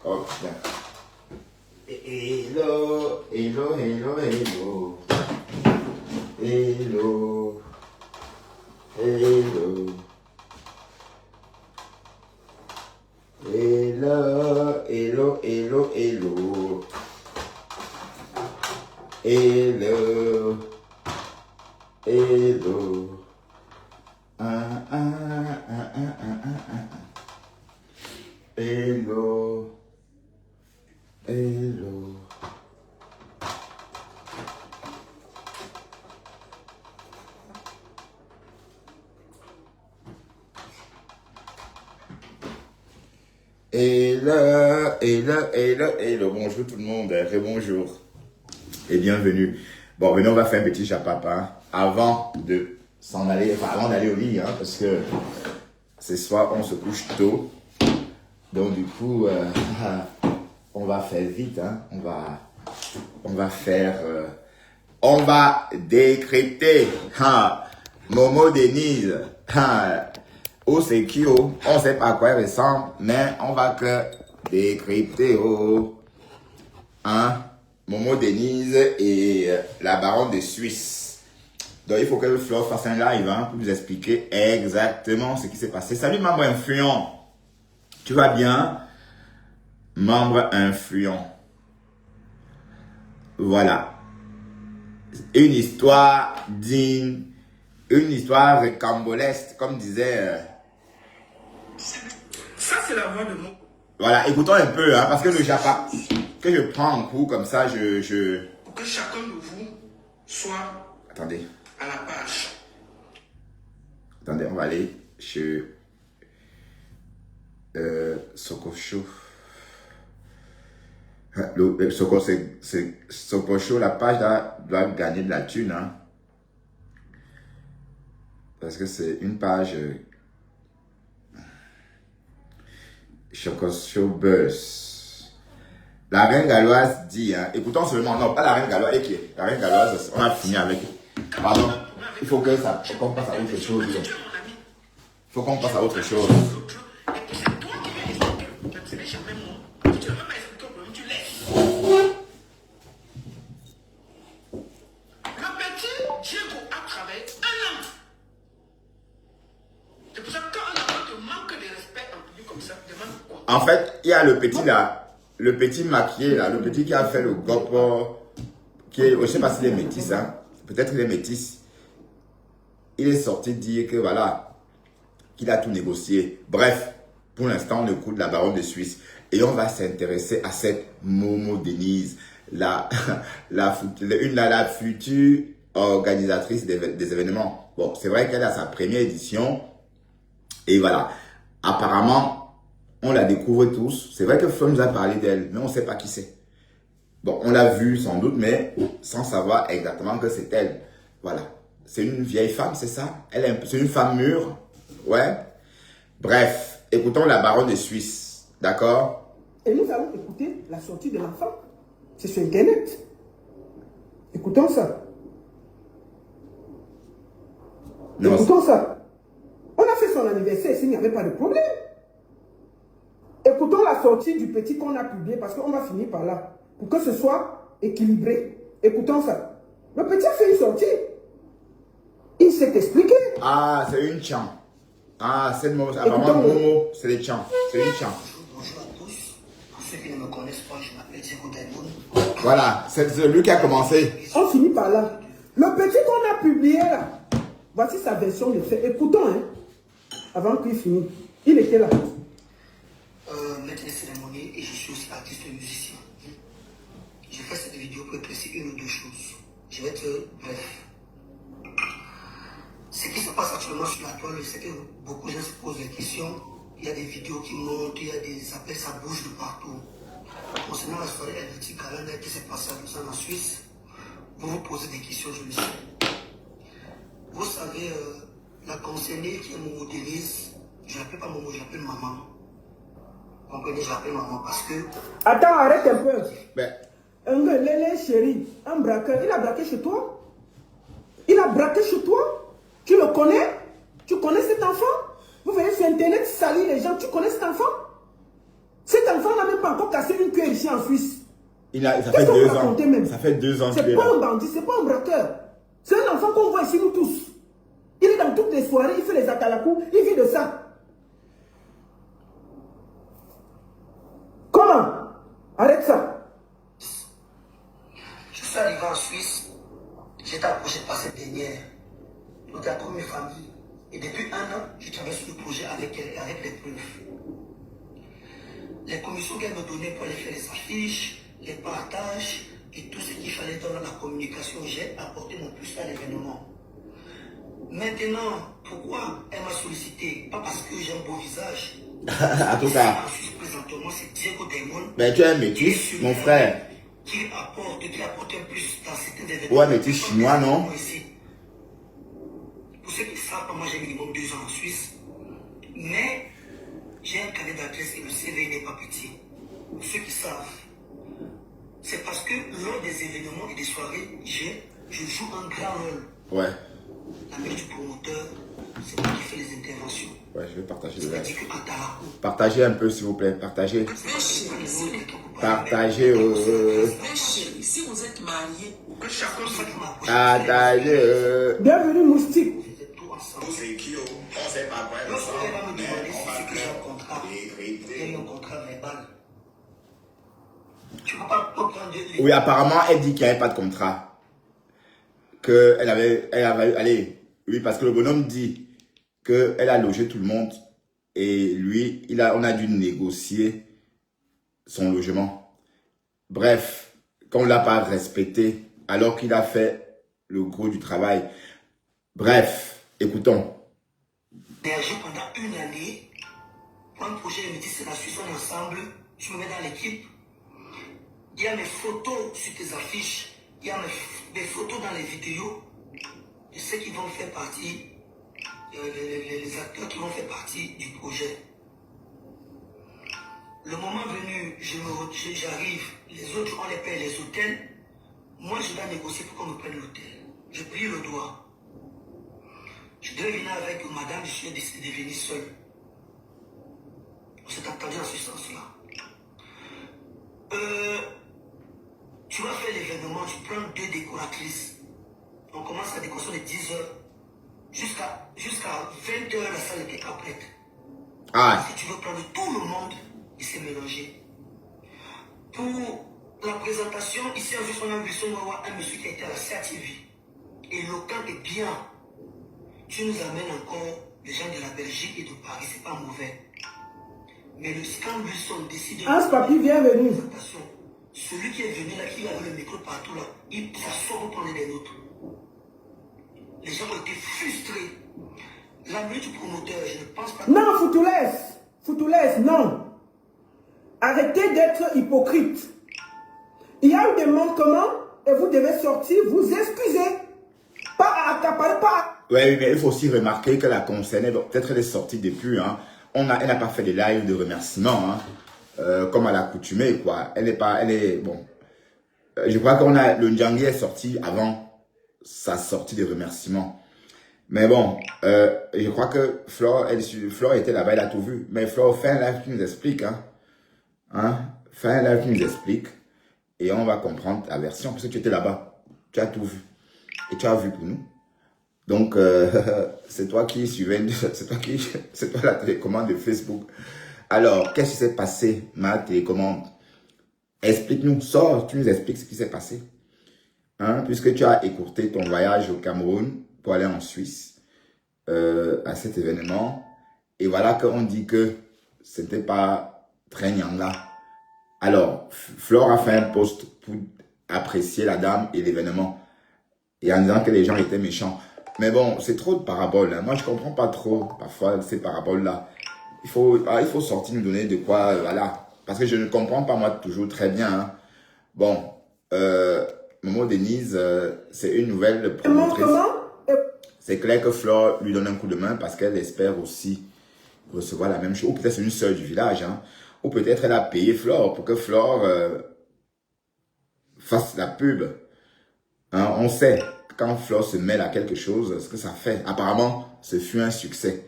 Oh, bien. Hello, hello, hello, hello. Hello. Hello. Hello, hello, hello, hello. Hello. Hello. Ah, ah, ah, ah, ah, ah, ah. Hello. Hello. Hello. Bonjour tout le monde. Rebonjour. Et bienvenue. Bon, maintenant on va faire un petit chapapa avant de s'en aller, enfin avant d'aller au lit, hein, parce que ce soir on se couche tôt. Donc du coup, on va faire vite, hein. On va décrypter. Momo Denise. Au Sekio, on sait pas à quoi elle ressemble, mais on va que décrypter. Momo Denise et la baronne de Suisse. Donc il faut que Flo fasse un live pour vous expliquer exactement ce qui s'est passé. Salut membre influent. Tu vas bien? Membre influent. Voilà. Une histoire digne, une histoire rocambolesque, comme disait... Ça, c'est la voix de mon... Voilà, écoutons un peu, parce que le Japa, que je prends en cours comme ça, je... Pour que chacun de vous soit Attendez. à la page. Attendez, on va aller chez Sokocho. Sokocho, la page là, doit gagner de la thune. Parce que c'est une page Sokocho Buzz. La reine galloise dit, écoutons seulement, non, pas la reine galloise, la reine galloise, on a fini avec. Pardon, il faut que ça, qu'on passe à autre chose. Il faut qu'on passe à autre chose. En fait, il y a le petit là, le petit maquillé là, le petit qui a fait le gopo, qui est, je ne sais pas s'il est métis, peut-être qu'il est métis. Il est sorti dire que voilà, qu'il a tout négocié. Bref, pour l'instant, on écoute la baronne de Suisse et on va s'intéresser à cette Momo Denise, la future organisatrice des événements. Bon, c'est vrai qu'elle a sa première édition et voilà, apparemment, on la découvre tous. C'est vrai que Flo nous a parlé d'elle, mais on ne sait pas qui c'est. Bon, on l'a vue sans doute, mais sans savoir exactement que c'est elle. Voilà. C'est une vieille femme, c'est ça? C'est une femme mûre. Ouais. Bref, écoutons la baronne de Suisse. D'accord? Et nous allons écouter la sortie de l'enfant. C'est sur Internet. Écoutons ça. Non, écoutons ça. On a fait son anniversaire s'il n'y avait pas de problème. Écoutons la sortie du petit qu'on a publié parce qu'on va finir par là. Pour que ce soit équilibré. Écoutons ça. Le petit a fait une sortie. Il s'est expliqué. Ah, c'est une chant. Ah, c'est Momo. Apparemment, Momo, c'est des chants. C'est une chant. Bonjour à tous. Pour ceux qui ne me connaissent pas, je m'appelle Diego Daimoun. Voilà, c'est lui qui a commencé. On finit par là. Le petit qu'on a publié là. Voici sa version de fait. Écoutons, avant qu'il finisse. Il était là. Maître de cérémonie et je suis aussi artiste et musicien. Je fais cette vidéo pour éclaircir une ou deux choses. Je vais être bref. Ce qui se passe actuellement sur la toile, c'est que beaucoup de gens se posent des questions. Il y a des vidéos qui montent, il y a des appels, ça bouge de partout. Concernant la soirée Elviti Galanda qui s'est passée à Lausanne en Suisse, vous vous posez des questions, je le sais. Vous savez, la concernée qui est Momo Denise, je ne l'appelle pas Momo, je l'appelle maman. Vous comprenez, je l'appelle maman parce que... Attends, arrête un peu. Ben, Un gars, Lélé, chéri, un braqueur, il a braqué chez toi? Il a braqué chez toi? Tu le connais? Tu connais cet enfant? Vous venez sur Internet salir les gens, tu connais cet enfant? Cet enfant n'a même pas encore cassé une queue ici en Suisse. Ça fait 2 ans. Même? Ça fait 2 ans qu'il C'est est pas là. un bandit, c'est pas un braqueur. C'est un enfant qu'on voit ici, nous tous. Il est dans toutes les soirées, il fait les atalakou, il vit de ça. Comment? Arrête ça. Je suis arrivé en Suisse, j'étais approché par cette dernière. Nous avons comme une famille. Et depuis 1 an, je travaille sur le projet avec elle et avec les preuves. Les commissions qu'elle me donnait pour aller faire les affiches, les partages et tout ce qu'il fallait dans la communication, j'ai apporté mon plus à l'événement. Maintenant, pourquoi elle m'a sollicité? Pas parce que j'ai un beau visage. En tout cas. En Suisse, présentement, c'est Diego Daimon. Mais tu es un métis, mon frère. Qui apporte un plus dans certains événements. Ouais, métis chinois, non? Pour ceux qui savent, moi j'ai minimum 2 ans en Suisse. Mais j'ai un carnet d'adresse et le CV n'est pas petit. Pour ceux qui savent, c'est parce que lors des événements et des soirées, je joue un grand rôle. Ouais. L'ami du promoteur, c'est moi qui fais les interventions. Ouais, je vais partager le C'est-à-dire qu'à Tarakou, Partagez un peu, s'il vous plaît. Partagez. Partagez. Si vous êtes marié, Que chacun soit Partagez. Bienvenue, moustique. c'était tout ensemble. On sait pas quoi. Lorsqu'elle va me demander si c'est que j'ai un contrat, j'ai eu un contrat verbal. Tu ne peux pas comprendre. Oui, apparemment, elle dit qu'il n'y avait pas de contrat. Elle avait, allez, oui, parce que le bonhomme dit qu'elle a logé tout le monde et lui, on a dû négocier son logement. Bref, quand on ne l'a pas respecté, alors qu'il a fait le gros du travail. Bref, écoutons. J'ai pendant 1 année, pour un projet, il me dit c'est la Suisse, on est ensemble, tu me mets dans l'équipe. Il y a mes photos sur tes affiches, il y a mes photos dans les vidéos. Je sais qu'ils vont faire partie, les acteurs qui vont faire partie du projet. Le moment venu, j'arrive, les autres, on les paye les hôtels. Moi, je dois négocier pour qu'on me prenne l'hôtel. Je plie le doigt. Je devais venir avec madame, je suis décidé de venir seul. On s'est entendu en ce sens-là. Tu vas faire l'événement, tu prends 2 décoratrices. On commence la décoration de 10h jusqu'à 20h, la salle était pas prête. Ah. Si tu veux prendre tout le monde, il s'est mélangé. Pour la présentation, ici en Suisse, on a un monsieur qui a été à la CATV. Et local est bien. Tu nous amènes encore les gens de la Belgique et de Paris, c'est pas mauvais. Mais le Scam Wilson décide de... Hans Papi, bienvenue. Celui qui est venu là, qui avait le micro partout là, il s'assoit pour prendre des notes. Les gens ont été frustrés. L'ami du promoteur, je ne pense pas... Non, Foutoulès, non. Arrêtez d'être hypocrite. Il y a eu des manquements et vous devez sortir, vous excuser. Pas à accaparer, pas... Oui, mais il faut aussi remarquer que la concernée, peut-être elle est sortie depuis, hein. Elle n'a pas fait des lives de remerciements, hein. Comme à l'accoutumée, quoi. Elle est, bon. Je crois le Ndjangi est sorti avant sa sortie de remerciements. Mais bon, je crois que Flore était là-bas, elle a tout vu. Mais Flore, fais un live qui nous explique, hein. Fais un live qui nous explique. Et on va comprendre ta version, parce que tu étais là-bas. Tu as tout vu. Et tu as vu pour nous. Donc, c'est toi qui suivais, c'est toi la télécommande de Facebook. Alors, qu'est-ce qui s'est passé, ma télécommande? Explique-nous, sors, tu nous expliques ce qui s'est passé. Hein, puisque tu as écourté ton voyage au Cameroun pour aller en Suisse à cet événement. Et voilà qu'on dit que c'était pas très nyanga. Alors, Flore a fait un post pour apprécier la dame et l'événement. Et en disant que les gens étaient méchants. Mais bon, c'est trop de paraboles. Hein. Moi, je comprends pas trop, parfois, ces paraboles-là. Il faut sortir, nous donner de quoi, voilà. Parce que je ne comprends pas, moi, toujours très bien. Hein. Bon, Momo Denise, c'est une nouvelle promotrice. C'est clair que Flore lui donne un coup de main parce qu'elle espère aussi recevoir la même chose. Ou peut-être c'est une sœur du village. Hein. Ou peut-être elle a payé Flore pour que Flore fasse la pub. Hein, on sait. Quand Flore se mêle à quelque chose, ce que ça fait. Apparemment, ce fut un succès.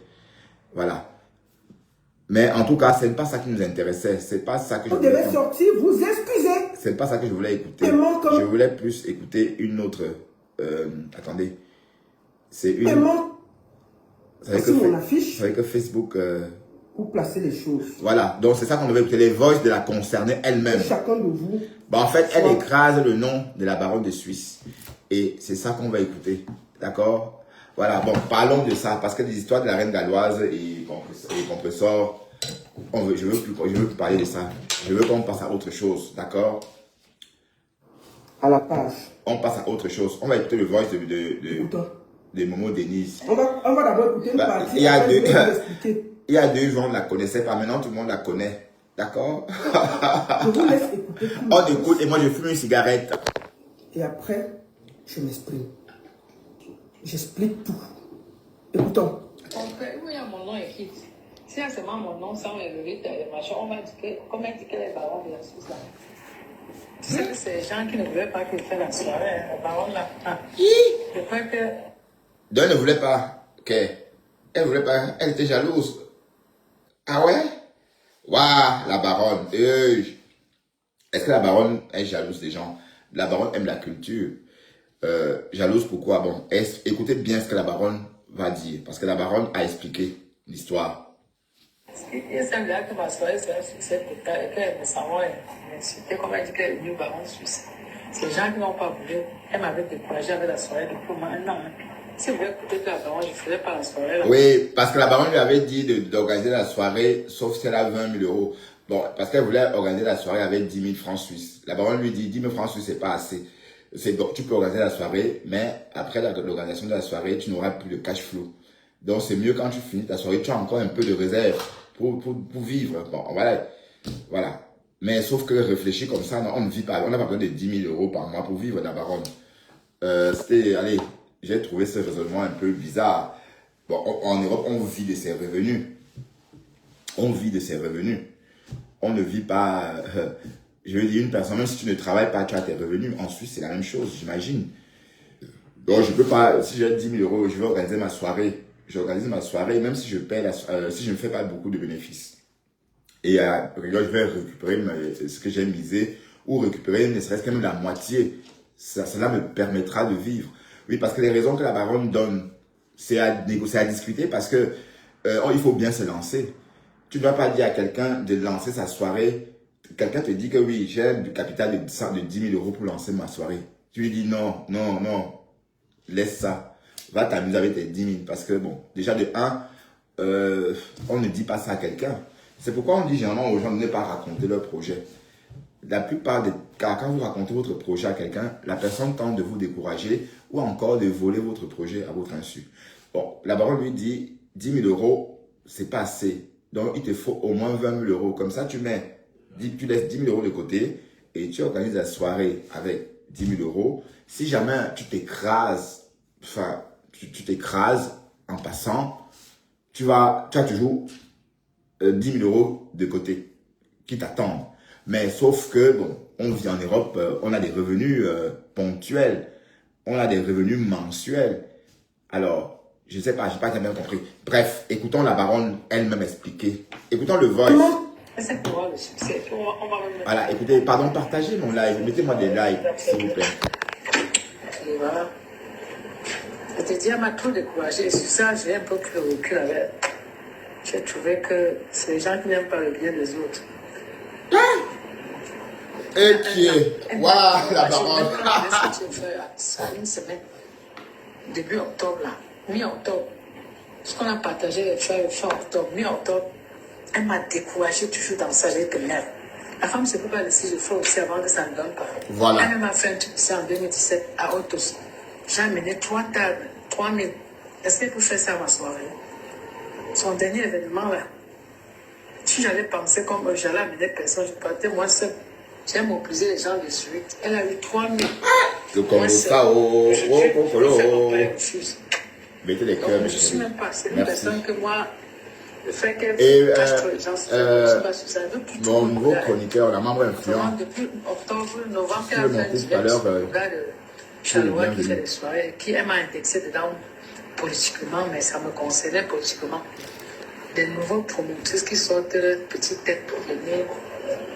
Voilà. Mais en tout cas, ce n'est pas ça qui nous intéressait. C'est pas ça que je Vous voulais. devez sortir, vous excuser. C'est pas ça que je voulais écouter. Paiement comme- Je voulais plus écouter une autre. Attendez. C'est une. Paiement. Vous savez Voici que, mon affiche. vous savez que Facebook. Pour placer les choses. Voilà. Donc c'est ça qu'on devait écouter. Les voices de la concernée elle-même. Chacun de vous. Bah, en fait, elle Soit- écrase le nom de la baronne de Suisse. Et c'est ça qu'on va écouter. D'accord? Voilà. Bon, parlons de ça. Parce que les histoires de la reine galloise et compressor, je veux plus parler de ça. Je veux qu'on passe à autre chose. D'accord? À la page. On passe à autre chose. On va écouter le voice Écoutons. de Momo Denise. On va d'abord écouter une Bah, partie. il y a après, deux- je vais vous expliquer. Il y a 2 jours, on ne la connaissait pas. Maintenant, tout le monde la connaît. D'accord? Je vous laisse écouter tout. On écoute et moi, je fume une cigarette. Et après, je m'exprime. J'explique tout. Écoutons. On peut, oui, il y a mon nom écrit. Si c'est seulement mon nom sans élever les machins, on va dire que, comment indiquer les barons de la Suisse là. Tu sais que c'est les gens qui ne voulaient pas qu'il fasse la soirée, les barons là. Ah. Je crois que. Donc, elle ne voulait pas. Ok. Elle voulait pas. Elle était jalouse. Ah ouais? Waouh, la baronne. Est-ce que la baronne est jalouse des gens? La baronne aime la culture. Jalouse pourquoi? Bon, écoutez bien ce que la baronne va dire. Parce que la baronne a expliqué l'histoire. Il semble que ma soirée c'est un succès total et qu'elle me savait m'insulter comme elle dit qu'elle est venue au baron suisse. C'est les gens qui n'ont pas voulu. Elle m'avait découragé avec la soirée depuis au moins 1 an. Si vous voulez écouter la baronne, je ne ferai pas la soirée là. Oui, parce que la baronne lui avait dit d'organiser la soirée, sauf si elle a 20 000 euros. Bon, parce qu'elle voulait organiser la soirée avec 10 000 francs suisses. La baronne lui dit, 10 000 francs suisses, c'est pas assez. Donc, tu peux organiser la soirée, mais après l'organisation de la soirée, tu n'auras plus de cash flow. Donc, c'est mieux quand tu finis ta soirée, tu as encore un peu de réserve pour vivre. Bon, voilà. Mais sauf que réfléchir comme ça, non, on ne vit pas. On n'a pas besoin de 10 000 euros par mois pour vivre, la baronne. Allez, j'ai trouvé ce raisonnement un peu bizarre. Bon, en Europe, on vit de ses revenus. On vit de ses revenus. On ne vit pas... je veux dire, une personne, même si tu ne travailles pas, tu as tes revenus. En Suisse, c'est la même chose, j'imagine. Donc, je peux pas... Si j'ai 10 000 euros, je vais organiser ma soirée. J'organise ma soirée, même si je paye si je ne fais pas beaucoup de bénéfices. Et je vais récupérer ce que j'ai misé ou récupérer ne serait-ce que même la moitié. Cela me permettra de vivre. Oui, parce que les raisons que la baronne donne, c'est à négocier, à discuter parce que il faut bien se lancer. Tu ne dois pas dire à quelqu'un de lancer sa soirée. Quelqu'un te dit que oui, j'ai du capital de 10 000 euros pour lancer ma soirée. Tu lui dis non, laisse ça. Va t'amuser avec tes 10 000 parce que bon, déjà de 1, on ne dit pas ça à quelqu'un. C'est pourquoi on dit généralement aux gens de ne pas raconter leur projet. La plupart des cas, quand vous racontez votre projet à quelqu'un, la personne tente de vous décourager ou encore de voler votre projet à votre insu. Bon, la baronne lui dit 10 000 euros, c'est pas assez. Donc, il te faut au moins 20 000 euros. Comme ça, tu laisses 10 000 euros de côté et tu organises la soirée avec 10 000 euros. Si jamais tu t'écrases, tu t'écrases en passant, tu as toujours 10 000 euros de côté qui t'attendent. Mais sauf que, bon, on vit en Europe, on a des revenus ponctuels, on a des revenus mensuels. Alors, je ne sais pas, je n'ai pas bien compris. Bref, écoutons la baronne elle-même expliquer. Écoutons le voice. C'est pour voir le succès. On va même... Voilà, écoutez, pardon, partagez mon live. Mettez-moi des likes, s'il vous plaît. Et voilà. Je te dis, elle m'a trop découragé. Et sur ça, j'ai un peu pris le recul avec. J'ai trouvé que c'est les gens qui n'aiment pas le bien des autres. Ok. Waouh, la baronne. Ça une semaine. Début octobre, là. Mi-octobre. Ce qu'on a partagé les frères fin octobre, mi-octobre, elle m'a découragé toujours dans ça. J'ai dit que merde. La femme, c'est pourquoi elle dit je fais aussi avant que ça ne donne pas. Voilà. Elle m'a fait un truc ça en 2017 à Autos. J'ai amené 3 tables, 3 000. Est-ce qu'elle peut faire ça à ma soirée? Son dernier événement là. Si j'allais penser comme j'allais amener personne, je partais moi seul. J'ai mobilisé les gens de suite. Elle a eu 3 000. Le Congo, ça, oh. Mettez les Donc, cœurs, je ne mes suis chéris. même pas. C'est une Merci. personne que moi, le fait qu'elle Et, cache trop les gens, je suis pas sur ça. Depuis tout Mon le nouveau monde, chroniqueur, la membre vraiment, influent, depuis octobre, novembre, Je l'ai montré tout à l'heure, le gars de Chaloua qui bienvenue. fait des soirées, qui elle m'a indexé dedans politiquement, mais ça me concernait politiquement. des nouveaux promoteurs qui sortent leur petite tête pour venir.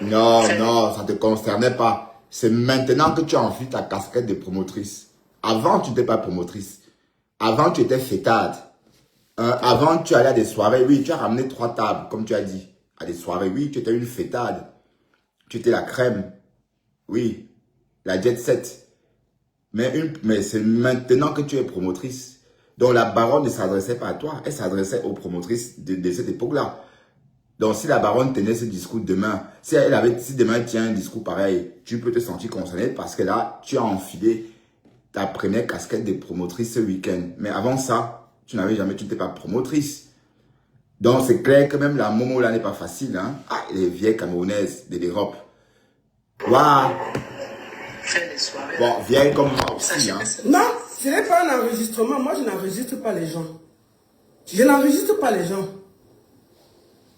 Non, non, ça ne te concernait pas. C'est maintenant que tu as enfilé ta casquette de promotrice. Avant, tu n'étais pas promotrice. Avant, tu étais fêtade. Avant, tu allais à des soirées. Oui, tu as ramené 3 tables, comme tu as dit. À des soirées, oui, tu étais une fêtade. Tu étais la crème. Oui, la jet set. Mais c'est maintenant que tu es promotrice. Donc, la baronne ne s'adressait pas à toi. Elle s'adressait aux promotrices de cette époque-là. Donc, si la baronne tenait ce discours demain, si demain elle tient un discours pareil, tu peux te sentir concerné parce que là, tu as enfilé ta première casquette de promotrice ce week-end. Mais avant ça, tu n'étais pas promotrice. Donc, c'est clair que même la Momo là n'est pas facile. Hein? Ah, les vieilles Camerounaises de l'Europe. Waouh! Bon, vieille comme moi aussi. Hein? Non, ce n'est pas un enregistrement. Moi, je n'enregistre pas les gens. Je n'enregistre pas les gens.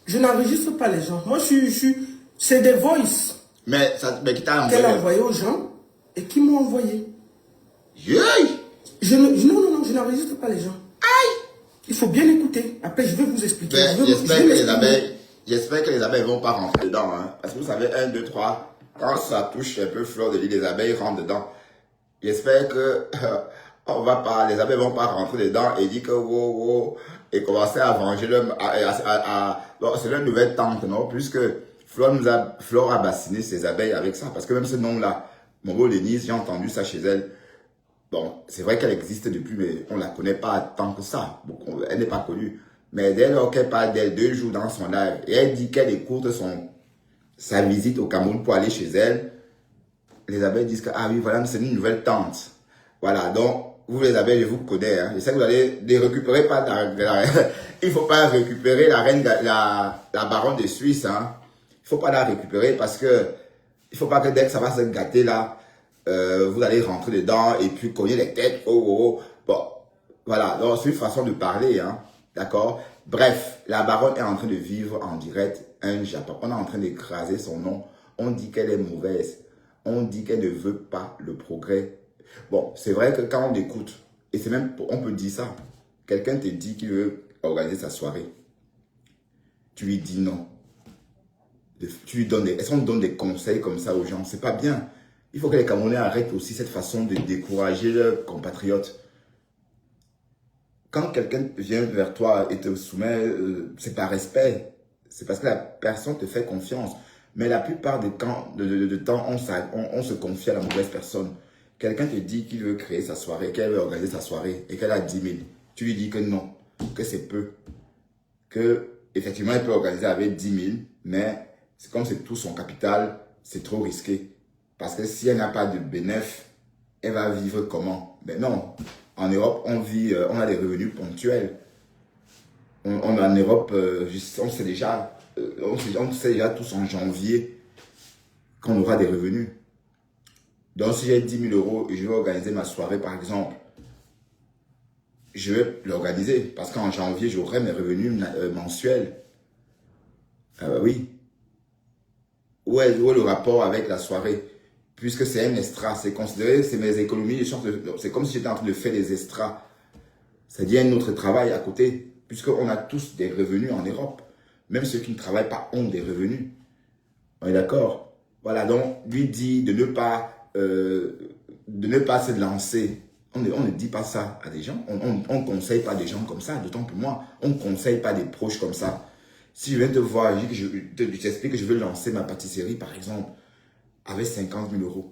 Je n'enregistre pas les gens. Moi, c'est des voices mais qui t'a envoyé? qu'elle a envoyé aux gens et qui m'ont envoyé. Yeah. Non, je n'enregistre pas les gens. Aïe! Il faut bien écouter. Après, je vais vous expliquer. J'espère que les abeilles ne vont pas rentrer dedans. Hein. Parce que vous savez, 1, 2, 3, quand ça touche un peu fleur de lis, les abeilles rentrent dedans. J'espère que les abeilles ne vont pas rentrer dedans et dire que wow, et commencer à venger bon, c'est leur nouvelle tante, non? Puisque Flore a bassiné ses abeilles avec ça. Parce que même ce nom-là, Momo Denise, j'ai entendu ça chez elle. Bon, c'est vrai qu'elle existe depuis, mais on ne la connaît pas tant que ça. Donc, elle n'est pas connue. Mais dès lors qu'elle parle d'elle 2 jours dans son live, et elle dit qu'elle écoute sa visite au Cameroun pour aller chez elle, les abeilles disent que, ah oui, voilà, c'est une nouvelle tante. Voilà, donc, vous les abeilles, je vous connais. Hein. Je sais que vous allez les récupérer, il ne faut pas récupérer la reine, la baronne de Suisse. Hein. Il ne faut pas la récupérer parce que, il ne faut pas que dès que ça va se gâter là, vous allez rentrer dedans et puis cogner les têtes. Bon, voilà. Donc, c'est une façon de parler, hein. D'accord? Bref, la baronne est en train de vivre en direct un Japon. On est en train d'écraser son nom. On dit qu'elle est mauvaise. On dit qu'elle ne veut pas le progrès. Bon, c'est vrai que quand on écoute, et c'est même, on peut dire ça. Quelqu'un te dit qu'il veut organiser sa soirée. Tu lui dis non. Tu lui donnes est-ce qu'on donne des conseils comme ça aux gens? C'est pas bien. Il faut que les Camerounais arrêtent aussi cette façon de décourager leurs compatriotes. Quand quelqu'un vient vers toi et te soumet, c'est par respect. C'est parce que la personne te fait confiance. Mais la plupart des temps, on se confie à la mauvaise personne. Quelqu'un te dit qu'il veut créer sa soirée, qu'elle veut organiser sa soirée et qu'elle a 10 000. Tu lui dis que non, que c'est peu. Que, effectivement, elle peut organiser avec 10 000, mais c'est comme c'est tout son capital, c'est trop risqué. Parce que si elle n'a pas de bénéfice, elle va vivre comment? Mais non. En Europe, on a des revenus ponctuels. En Europe, on sait déjà tous en janvier qu'on aura des revenus. Donc, si j'ai 10 000 € et je vais organiser ma soirée, par exemple, je vais l'organiser parce qu'en janvier, j'aurai mes revenus mensuels. Oui. Où est le rapport avec la soirée? Puisque c'est un extra, c'est considéré, c'est mes économies, c'est comme si j'étais en train de faire des extras. C'est-à-dire un autre travail à côté, puisqu'on a tous des revenus en Europe. Même ceux qui ne travaillent pas ont des revenus. On est d'accord? Voilà, donc lui dit de ne pas se lancer. On ne dit pas ça à des gens. On ne conseille pas des gens comme ça, d'autant pour moi. On ne conseille pas des proches comme ça. Si je viens te voir, je t'explique que je veux lancer ma pâtisserie, par exemple, avec 50 000 €.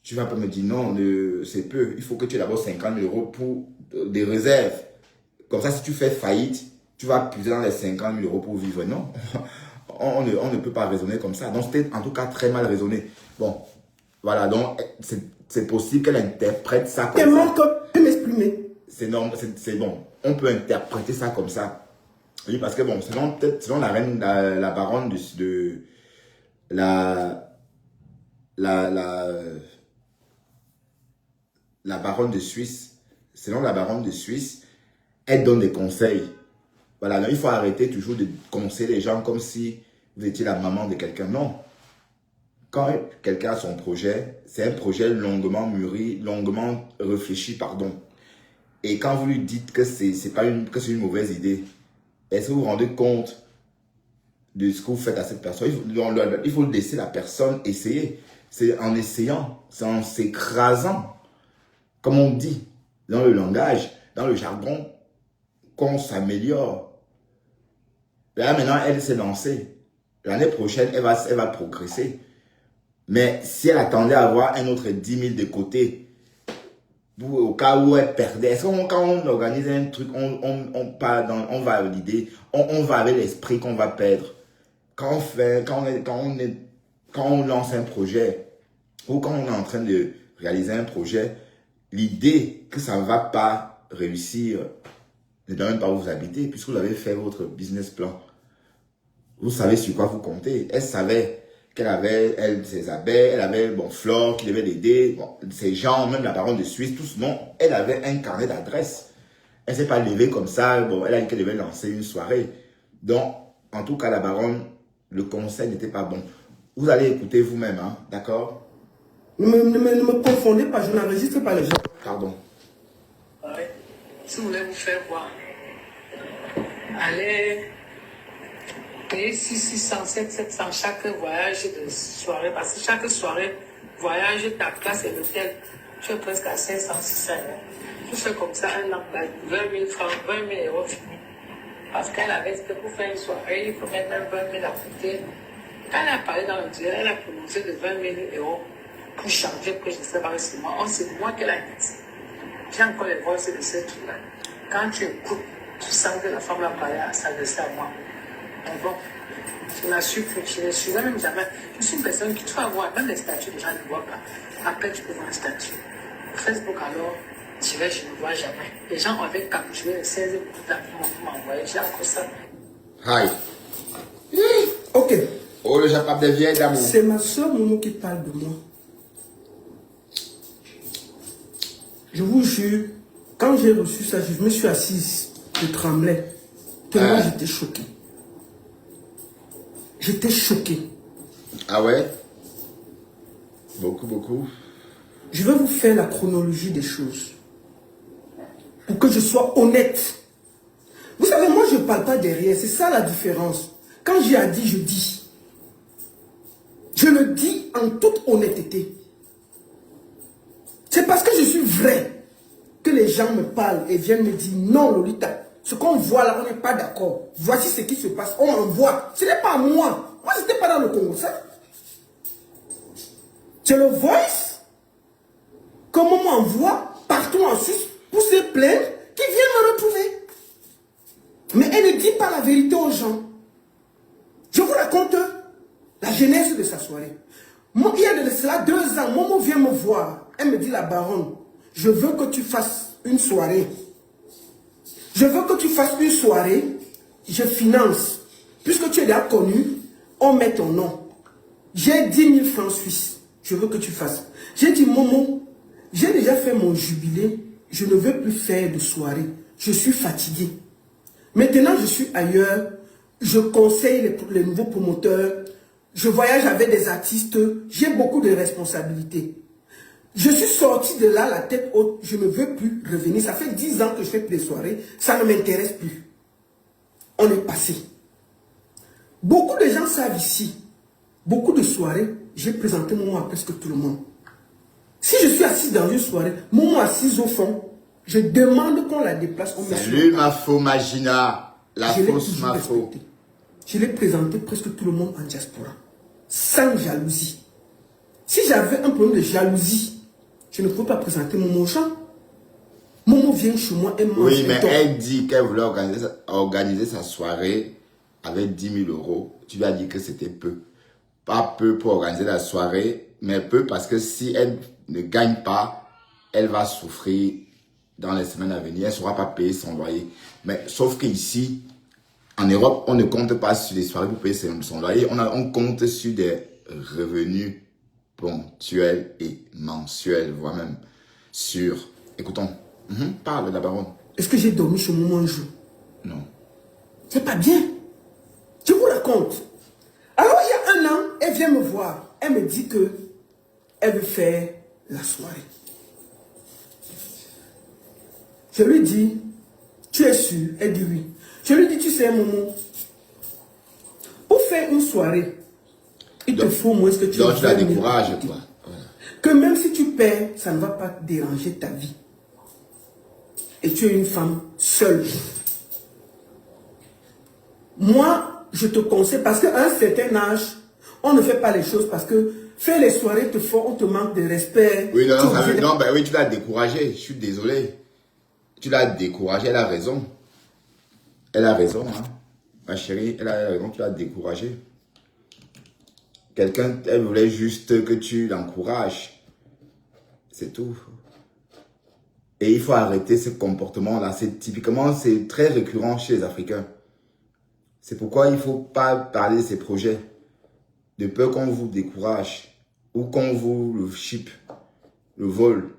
Tu vas pas me dire non, c'est peu. Il faut que tu aies d'abord 50 000 € pour des réserves. Comme ça, si tu fais faillite, tu vas puiser dans les 50 000 € pour vivre. Non, on ne peut pas raisonner comme ça. Donc, c'était en tout cas très mal raisonné. Bon, voilà. Donc, c'est possible qu'elle interprète ça comme ça. Tellement que je m'exprimer. C'est bon. On peut interpréter ça comme ça. Oui, parce que bon, selon la reine, la baronne la baronne de Suisse, selon la baronne de Suisse, elle donne des conseils. Voilà, donc il faut arrêter toujours de conseiller les gens comme si vous étiez la maman de quelqu'un. Non. Quand quelqu'un a son projet, c'est un projet longuement mûri, longuement réfléchi, pardon. Et quand vous lui dites que c'est une mauvaise idée, est-ce que vous vous rendez compte de ce que vous faites à cette personne? Il faut laisser la personne essayer. C'est en essayant, c'est en s'écrasant, comme on dit dans le langage, dans le jargon, qu'on s'améliore. Là, maintenant, elle s'est lancée. L'année prochaine, elle va progresser. Mais si elle attendait à avoir un autre 10 000 de côté, au cas où elle perdait, est-ce que quand on organise un truc, on va avec l'idée, on va avec l'esprit qu'on va perdre. Quand on lance un projet, ou quand on est en train de réaliser un projet, l'idée que ça ne va pas réussir ne doit même pas vous habiter, puisque vous avez fait votre business plan. Vous savez sur quoi vous comptez. Elle savait qu'elle avait, ses abeilles, elle avait, Flore qui devait l'aider, ces gens, même la baronne de Suisse, tous, non, elle avait un carnet d'adresses. Elle ne s'est pas levée comme ça, elle a dit qu'elle devait lancer une soirée. Donc, en tout cas, la baronne, le conseil n'était pas bon. Vous allez écouter vous-même, hein, d'accord? Ne me confondez pas, je n'enregistre pas les gens. Pardon. Ouais. Si vous voulez vous faire voir, allez payer 600, 700 chaque voyage de soirée. Parce que chaque soirée, voyage, ta place et l'hôtel, tu es presque à 500, 600 euros. Tu fais comme ça un an, 20 000 francs, 20 000 euros fini. Parce qu'elle avait dit que pour faire une soirée, il faut mettre même 20 000 à côté. Quand elle a parlé dans le dieu, elle a prononcé de 20 000 euros pour changer, pour que je ne sais pas si moi. C'est moi qu'elle a dit. J'ai encore les voix de ce truc-là. Quand tu écoutes, tu sens que la femme a parlé à s'adresser à moi. Donc bon, je la suis, je ne suis même jamais. Je suis une personne qui, tu vas voir, même les statuts, les gens ne voient pas. Après, tu peux voir un statut. Facebook, alors, je ne vois jamais. Les gens avaient capturé les 16 documents pour m'envoyer. J'ai encore ça. Hi. Ok. Oh, le Japon des vieilles d'amour. C'est ma soeur Momo qui parle de moi. Je vous jure, quand j'ai reçu ça, je me suis assise, je tremblais. Tellement j'étais choqué. J'étais choqué. Ah ouais? Beaucoup. Je vais vous faire la chronologie des choses. Pour que je sois honnête. Vous savez, moi je ne parle pas derrière. C'est ça la différence. Quand j'ai à dire, je dis. Je le dis en toute honnêteté. C'est parce que je suis vrai que les gens me parlent et viennent me dire non, Lolita. Ce qu'on voit là, on n'est pas d'accord. Voici ce qui se passe. On m'envoie. Ce n'est pas moi. Moi, je n'étais pas dans le Congo, ça. C'est le Voice que l'on m'envoie partout en Suisse pour se plaindre qui viennent me retrouver. Mais elle ne dit pas la vérité aux gens. Je vous raconte la genèse de sa soirée. Moi, il y a de cela 2 ans, Momo vient me voir. Elle me dit, la baronne, je veux que tu fasses une soirée. Je veux que tu fasses une soirée, je finance. Puisque tu es déjà connu, on met ton nom. J'ai 10 000 francs suisses. Je veux que tu fasses. J'ai dit, Momo, j'ai déjà fait mon jubilé. Je ne veux plus faire de soirée. Je suis fatigué. Maintenant, je suis ailleurs. Je conseille les nouveaux promoteurs. Je voyage avec des artistes. J'ai beaucoup de responsabilités. Je suis sorti de là, la tête haute. Je ne veux plus revenir. Ça fait 10 ans que je fais plus de soirées. Ça ne m'intéresse plus. On est passé. Beaucoup de gens savent ici. Beaucoup de soirées, j'ai présenté Momo à presque tout le monde. Si je suis assis dans une soirée, Momo assise au fond, je demande qu'on la déplace. Salut ma faux Magina. La fausse ma faux. Je l'ai présenté presque tout le monde en diaspora. Sans jalousie. Si j'avais un problème de jalousie, je ne peux pas présenter Momo au champ. Momo vient chez moi et mange. Oui, mais elle dit qu'elle voulait organiser sa soirée avec 10 000 euros. Tu lui as dit que c'était peu. Pas peu pour organiser la soirée, mais peu parce que si elle ne gagne pas, elle va souffrir dans les semaines à venir. Elle ne saura pas payer son loyer. Mais sauf qu'ici, en Europe, on ne compte pas sur les soirées pour payer son loyer. On compte sur des revenus ponctuels et mensuels, voire même sur... Écoutons, parle de la baronne. Est-ce que j'ai dormi chez Momo un jour? Non. C'est pas bien. Je vous raconte. Alors, il y a 1 an, elle vient me voir. Elle me dit que elle veut faire la soirée. Je lui dis, tu es sûr? Elle dit oui. Je lui dis, tu sais, Momo, pour faire une soirée, il te faut moins que tu... Donc tu la décourages, quoi. Voilà. Que même si tu perds, ça ne va pas déranger ta vie. Et tu es une femme seule. Moi, je te conseille, parce qu'à un certain âge, on ne fait pas les choses parce que faire les soirées te font, on te manque de respect. Oui, non, oui, tu l'as découragée. Je suis désolé. Tu l'as découragée, elle a raison. Elle a raison, hein. Ma chérie, elle a raison, tu l'as découragée. Quelqu'un, elle voulait juste que tu l'encourages. C'est tout. Et il faut arrêter ce comportement-là. Typiquement, c'est très récurrent chez les Africains. C'est pourquoi il ne faut pas parler de ces projets. De peur qu'on vous décourage. Ou qu'on vous le chip, le vol.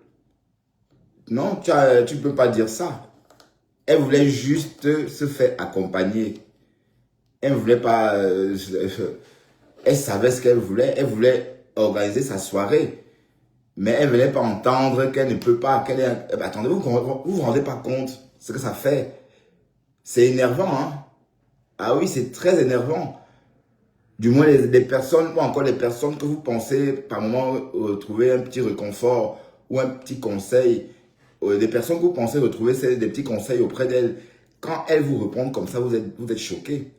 Non, tu ne peux pas dire ça. Elle voulait juste se faire accompagner. Elle ne voulait pas... elle savait ce qu'elle voulait. Elle voulait organiser sa soirée. Mais elle ne voulait pas entendre qu'elle ne peut pas. Attendez, vous ne vous rendez pas compte ce que ça fait. C'est énervant, hein? Ah oui, c'est très énervant. Du moins, les personnes, ou encore les personnes que vous pensez par moment trouver un petit réconfort ou un petit conseil, des personnes que vous pensez retrouver des petits conseils auprès d'elles, quand elles vous répondent comme ça, vous êtes choqué.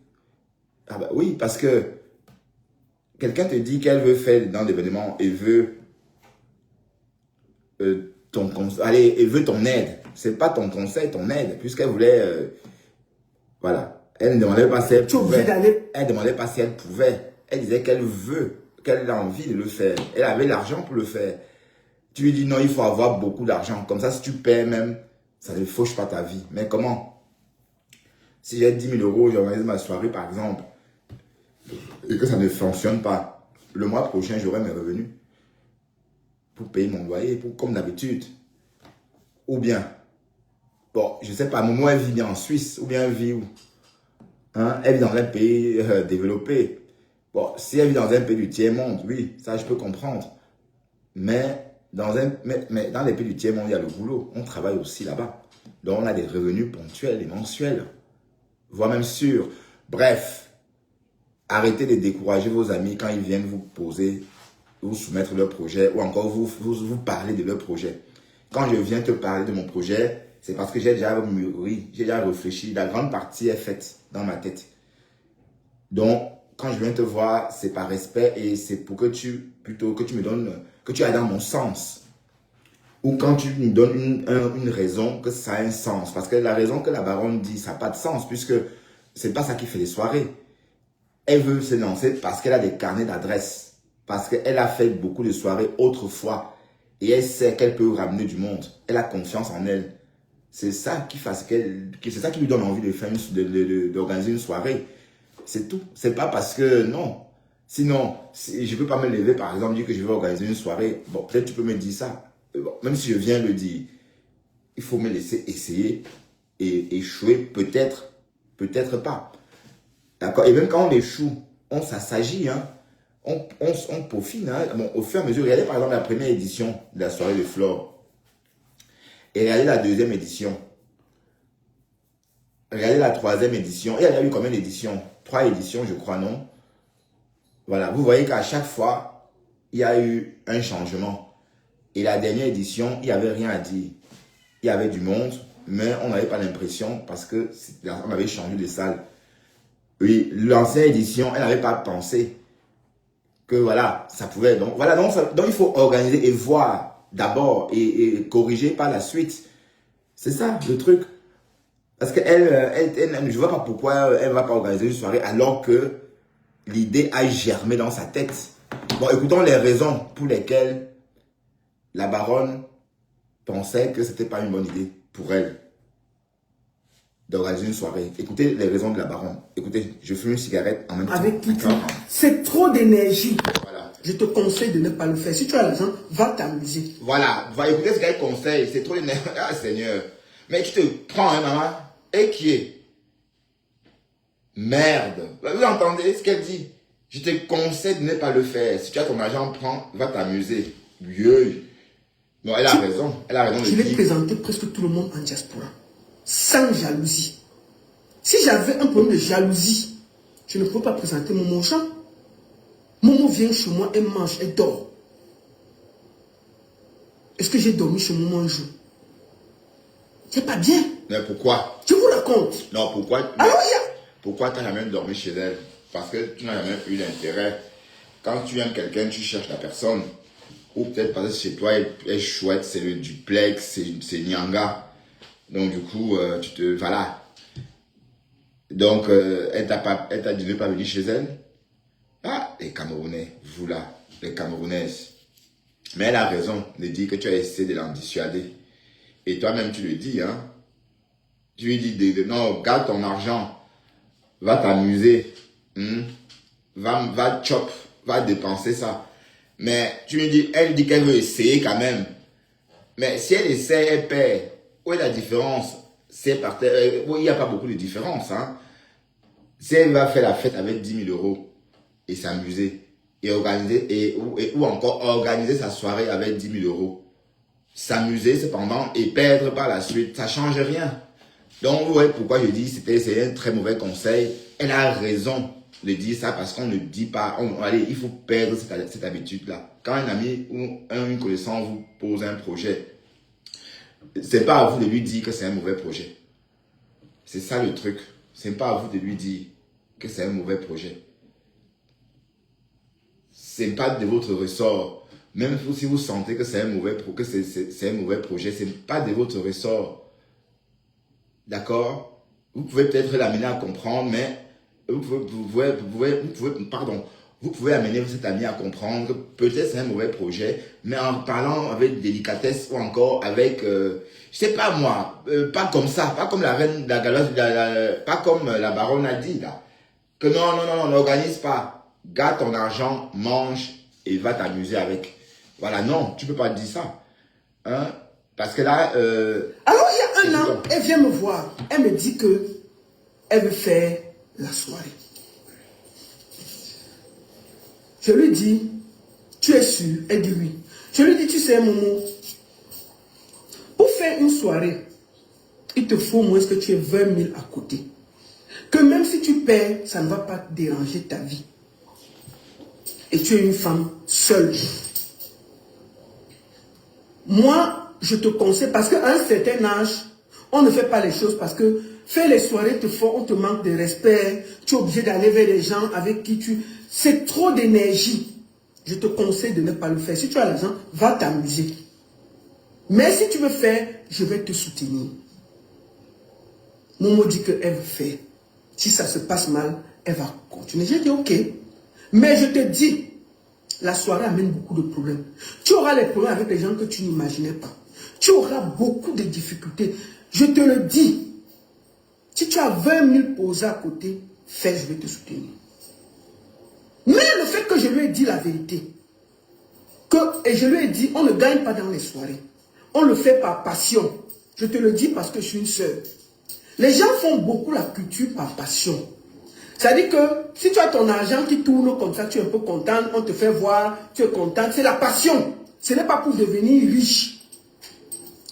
Ah bah oui, parce que quelqu'un te dit qu'elle veut faire dans l'événement et veut elle veut ton aide. C'est pas ton conseil, ton aide, puisqu'elle voulait, voilà. Elle ne demandait pas si elle pouvait. Elle demandait pas si elle pouvait. Elle disait qu'elle veut, qu'elle a envie de le faire. Elle avait l'argent pour le faire. Tu lui dis non, il faut avoir beaucoup d'argent. Comme ça, si tu paies même, ça ne fauche pas ta vie. Mais comment? Si j'ai 10 000 euros, j'organise ma soirée par exemple, et que ça ne fonctionne pas, le mois prochain, j'aurai mes revenus pour payer mon loyer, comme d'habitude. Ou bien, bon, je sais pas, Momo, elle vit bien en Suisse, ou bien elle vit où? Hein? Elle vit dans un pays développé. Bon, si elle vit dans un pays du tiers-monde, oui, ça je peux comprendre. Mais dans les pays du tiers-monde, il y a le boulot. On travaille aussi là-bas. Donc on a des revenus ponctuels et mensuels. Voire même sûrs. Bref, arrêtez de décourager vos amis quand ils viennent vous poser, vous soumettre leur projet ou encore vous parler de leur projet. Quand je viens te parler de mon projet, c'est parce que j'ai déjà mûri, j'ai déjà réfléchi. La grande partie est faite dans ma tête. Donc, quand je viens te voir, c'est par respect et c'est pour que tu me donnes, que tu ailles dans mon sens. Ou quand tu me donnes une raison, que ça a un sens. Parce que la raison que la baronne dit, ça n'a pas de sens, puisque c'est pas ça qui fait les soirées. Elle veut se lancer parce qu'elle a des carnets d'adresses. Parce qu'elle a fait beaucoup de soirées autrefois. Et elle sait qu'elle peut ramener du monde. Elle a confiance en elle. C'est ça c'est ça qui lui donne envie de faire d'organiser une soirée. C'est tout. C'est pas parce que, non. Sinon, si je peux pas me lever, par exemple, dire que je vais organiser une soirée. Bon, peut-être tu peux me dire ça. Bon, même si je viens le dire, il faut me laisser essayer et échouer. Peut-être pas. D'accord? Et même quand on échoue, on s'assagit, hein. On peaufine, hein. Bon, au fur et à mesure. Regardez par exemple la première édition de la soirée de Flore. Et regardez la deuxième édition. Regardez la troisième édition. Et il y a eu combien d'éditions? 3 éditions, je crois, non? Voilà, vous voyez qu'à chaque fois, il y a eu un changement. Et la dernière édition, il n'y avait rien à dire. Il y avait du monde, mais on n'avait pas l'impression parce que on avait changé de salle. Oui, l'ancienne édition, elle n'avait pas pensé que voilà, ça pouvait. Donc, voilà, donc il faut organiser et voir d'abord et corriger par la suite. C'est ça le truc. Parce que je ne vois pas pourquoi elle ne va pas organiser une soirée alors que l'idée a germé dans sa tête. Bon, écoutons les raisons pour lesquelles la baronne pensait que ce n'était pas une bonne idée pour elle d'organiser une soirée. Écoutez les raisons de la baronne. Écoutez, je fume une cigarette en même temps. Avec qui c'est trop d'énergie. Voilà. Je te conseille de ne pas le faire. Si tu as l'argent, va t'amuser. Voilà, va écouter ce qu'elle conseille. C'est trop d'énergie. Ah, Seigneur. Mais tu te prends, hein, maman? Et qui est? Merde. Vous entendez ce qu'elle dit? Je te conseille de ne pas le faire. Si tu as ton argent, prends, va t'amuser. Vieux. Non, elle a raison. Elle a raison de Je vais dire. présenter presque tout le monde en diaspora. Sans jalousie. Si j'avais un problème de jalousie, je ne peux pas présenter Momo au champ. Momo vient chez moi, elle mange, elle dort. Est-ce que j'ai dormi chez Momo un jour? C'est pas bien. Mais pourquoi? Je vous raconte. Non, pourquoi? Alors, Pourquoi tu n'as jamais dormi chez elle? Parce que tu n'as jamais eu l'intérêt. Quand tu aimes quelqu'un, tu cherches la personne. Ou peut-être parce que chez toi, elle est chouette, c'est le duplex, c'est Nyanga. Donc du coup, voilà. Donc, elle t'a dit de ne pas venir chez elle. Ah, les Camerounais, vous là, les Camerounaises. Mais elle a raison de dire que tu as essayé de l'en dissuader. Et toi-même, tu le dis, hein. Tu lui dis, non, garde ton argent. Va t'amuser. Va chop. Va dépenser ça. Mais tu lui dis, elle dit qu'elle veut essayer quand même. Mais si elle essaie, elle perd. Où est la différence? Il n'y a pas beaucoup de différence, hein. Si elle va faire la fête avec 10 000 euros et s'amuser, et organiser, ou encore organiser sa soirée avec 10 000 euros, s'amuser cependant et perdre par la suite, ça ne change rien. Donc, vous voyez pourquoi je dis c'est un très mauvais conseil. Elle a raison de dire ça parce qu'on ne dit pas, allez, il faut perdre cette habitude-là. Quand un ami ou une connaissance vous pose un projet, c'est pas à vous de lui dire que c'est un mauvais projet. C'est ça le truc. C'est pas à vous de lui dire que c'est un mauvais projet. C'est pas de votre ressort. Même si vous sentez que c'est un mauvais projet, c'est pas de votre ressort. D'accord? Vous pouvez peut-être l'amener à comprendre, mais vous pouvez amener cet ami à comprendre que peut-être c'est un mauvais projet, mais en parlant avec délicatesse ou encore avec, je sais pas moi, pas comme ça, pas comme la reine, pas comme la baronne a dit là, que non, n'organise pas, garde ton argent, mange et va t'amuser avec. Voilà, non, tu peux pas dire ça, hein, parce que là. Alors il y a un an, elle vient me voir, elle me dit que elle veut faire la soirée. Je lui dis, tu es sûr? Elle dit oui. Je lui dis, tu sais, Momo, pour faire une soirée, il te faut moins que tu aies 20 000 à côté. Que même si tu perds, ça ne va pas déranger ta vie. Et tu es une femme seule. Moi, je te conseille, parce qu'à un certain âge, on ne fait pas les choses parce que faire les soirées on te manque de respect, tu es obligé d'aller vers les gens avec qui c'est trop d'énergie. Je te conseille de ne pas le faire. Si tu as l'argent, va t'amuser. Mais si tu veux faire, je vais te soutenir. Momo dit qu'elle veut faire. Si ça se passe mal, elle va continuer. J'ai dit ok. Mais je te dis, la soirée amène beaucoup de problèmes. Tu auras les problèmes avec les gens que tu n'imaginais pas. Tu auras beaucoup de difficultés. Je te le dis. Si tu as 20 000 posés à côté, fais, je vais te soutenir. Mais le fait que je lui ai dit la vérité, et je lui ai dit, on ne gagne pas dans les soirées. On le fait par passion. Je te le dis parce que je suis une sœur. Les gens font beaucoup la culture par passion. C'est-à-dire que si tu as ton argent qui tourne comme ça, tu es un peu content, on te fait voir, tu es content. C'est la passion. Ce n'est pas pour devenir riche.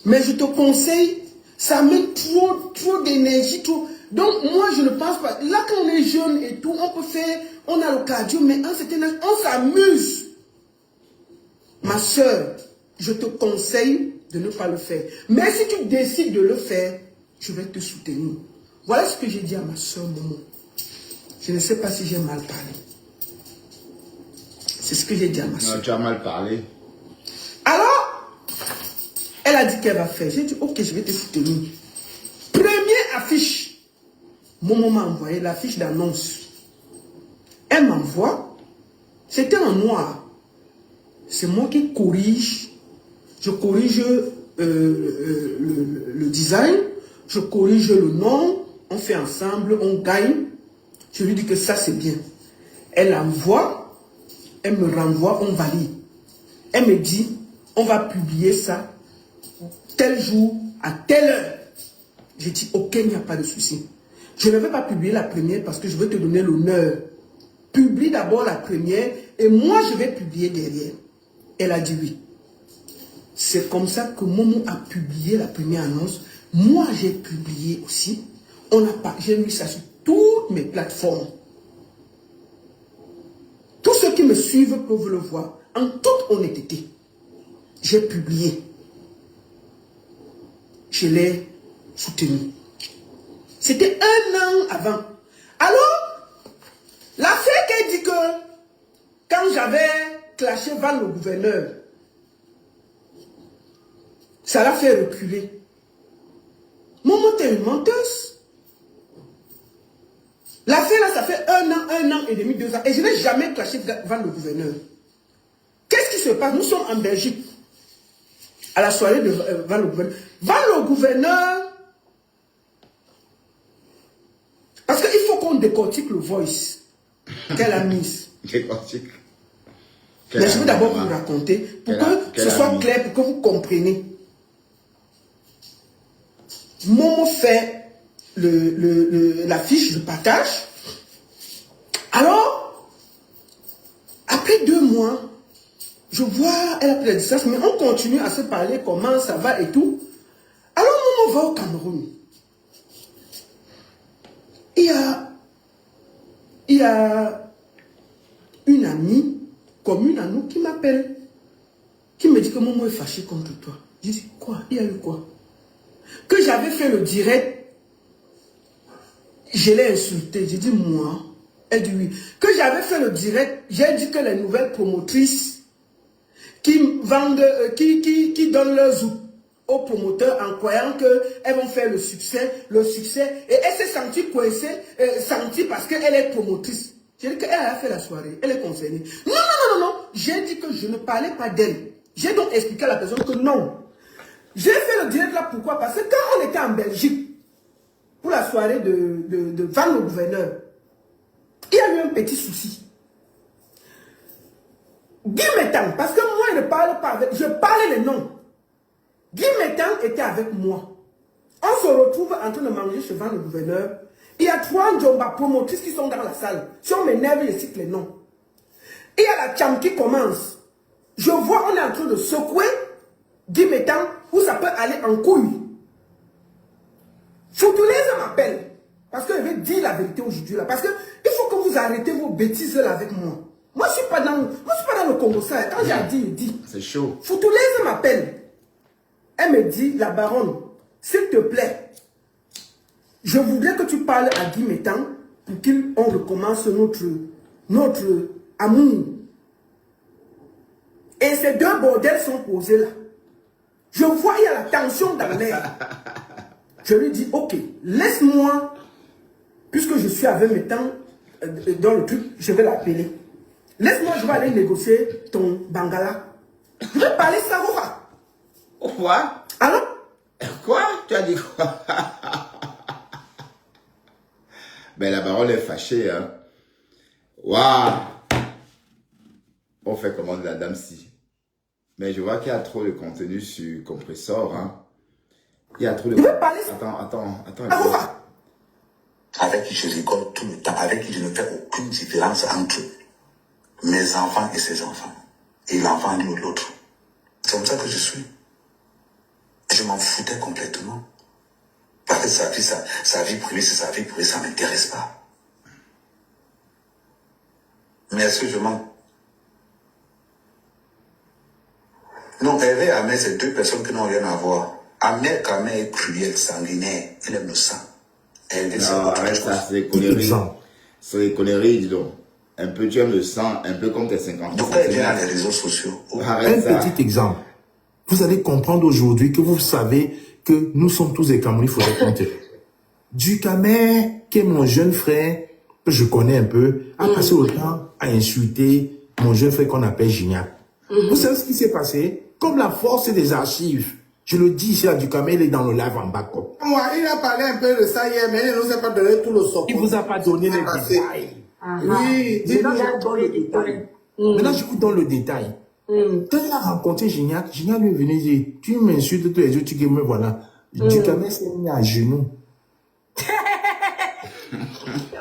Mais je te conseille, ça met trop d'énergie, trop. Donc moi je ne pense pas. Là quand on est jeune et tout, on peut faire, on a le cardio, mais en certain âge, on s'amuse. Ma soeur, je te conseille de ne pas le faire. Mais si tu décides de le faire, je vais te soutenir. Voilà ce que j'ai dit à ma soeur Momo. Je ne sais pas si j'ai mal parlé. C'est ce que j'ai dit à ma soeur. Non, tu as mal parlé. Alors, elle a dit qu'elle va faire. J'ai dit, ok, je vais te soutenir. Première affiche. Momo m'a envoyé l'affiche d'annonce. Elle m'envoie. C'était en noir. C'est moi qui corrige. Je corrige le design. Je corrige le nom. On fait ensemble, on gagne. Je lui dis que ça c'est bien. Elle envoie. Elle me renvoie, on valide. Elle me dit, on va publier ça tel jour, à telle heure. J'ai dit, ok, il n'y a pas de souci. Je ne vais pas publier la première parce que je vais te donner l'honneur. Publie d'abord la première et moi je vais publier derrière. Elle a dit oui. C'est comme ça que Momo a publié la première annonce. Moi j'ai publié aussi. J'ai mis ça sur toutes mes plateformes. Tous ceux qui me suivent peuvent le voir. En toute honnêteté, j'ai publié. Je l'ai soutenu. C'était 1 an avant. Alors, l'affaire qui dit que quand j'avais clashé Van le gouverneur, ça l'a fait reculer. Maman, t'es une menteuse. L'affaire là, ça fait 1 an et demi, 2 ans. Et je n'ai jamais clashé Van le gouverneur. Qu'est-ce qui se passe? Nous sommes en Belgique. À la soirée de Van le gouverneur. Van le gouverneur. Parce qu'il faut qu'on décortique le voice qu'elle a mis. Décortique. Mais je veux d'abord vous raconter pour que ce soit clair, pour que vous compreniez. Momo fait la fiche de partage. Alors, après 2 mois, je vois, elle a pris la distance, mais on continue à se parler, comment ça va et tout. Alors, Momo va au Cameroun. Il y a une amie, commune à nous, qui m'appelle, qui me dit que Momo est fâché contre toi. Je dis, quoi? Il y a eu quoi? Que j'avais fait le direct, je l'ai insulté. J'ai dit, moi? Elle dit oui. Que j'avais fait le direct, j'ai dit que les nouvelles promotrices qui vendent, qui donnent leurs outils aux promoteurs en croyant qu'elles vont faire le succès, et elle s'est sentie coincée, sentie parce qu'elle est promotrice. J'ai dit qu'elle a fait la soirée, elle est concernée. Non, j'ai dit que je ne parlais pas d'elle. J'ai donc expliqué à la personne que non. J'ai fait le direct là, pourquoi? Parce que quand on était en Belgique, pour la soirée de Van le gouverneur, il y a eu un petit souci. Guy Métan, parce que moi je ne parle pas avec, je parlais les noms. Guy Métan était avec moi. On se retrouve en train de manger chez Van le gouverneur. Il y a 3 Djomba promotrices qui sont dans la salle. Si on m'énerve, je cite les noms. Il y a la Tcham qui commence. Je vois, on est en train de secouer Guy Métan, où ça peut aller en couille. Foutounaise m'appelle. Parce que je vais dire la vérité aujourd'hui là. Parce que il faut que vous arrêtez vos bêtises là avec moi. Moi, je ne suis pas dans le Congo ça. Quand j'ai dit, il dit. C'est chaud. Foutounaise m'appelle. Elle me dit, la baronne, s'il te plaît, je voudrais que tu parles à Guy Métan pour qu'on recommence notre amour. Et ces 2 bordels sont posés là. Je vois, il y a la tension dans l'air. Je lui dis, ok, laisse-moi, puisque je suis avec Métan dans le truc, je vais l'appeler. Laisse-moi, je vais aller négocier ton bangala. Je vais parler Saroura. Quoi? Alors? Quoi? Tu as dit quoi? Ben la baronne est fâchée, hein. Waouh! On fait comment de la dame si? Mais je vois qu'il y a trop de contenu sur Compressor, hein. Il y a trop de... Je vais parler... Attends. Saroura. Avec qui je rigole tout le temps, avec qui je ne fais aucune différence entre mes enfants et ses enfants. Et l'enfant de l'autre. C'est comme ça que je suis. Je m'en foutais complètement. Parce que sa vie privée, c'est sa vie privée, ça ne m'intéresse pas. Mais est-ce que je mens? Non, Hervé et Ahmed, c'est 2 personnes qui n'ont rien à voir. Ahmed, quand même, est cruelle, sanguinaire. Elle aime le sang. Hervé, c'est autre arrête chose. ça, c'est des conneries. C'est des conneries, dis donc. Un peu, tu aimes le sang, un peu comme tes 50 ans. Donc, elle vient à les réseaux sociaux. Arrête ça. Un petit exemple. Vous allez comprendre aujourd'hui que vous savez que nous sommes tous des Camerounais, il faut les compter. Ducamer, qui est mon jeune frère, que je connais un peu, a passé le temps à insulter mon jeune frère qu'on appelle Gignac. Vous savez ce qui s'est passé? Comme la force des archives, je le dis ici à Ducamer, il est dans le live en backup. Moi, il a parlé un peu de ça hier, mais il ne nous a pas donné tout le sort. Il vous a pas donné les détails. Oui, Maintenant, je vous donne le détail. Maintenant, je vous donne le détail. Quand il a rencontré Gignac, Gignac lui est venu dire, tu m'insultes tous les jours, tu dis, me voilà. Ducamer s'est mis à genoux.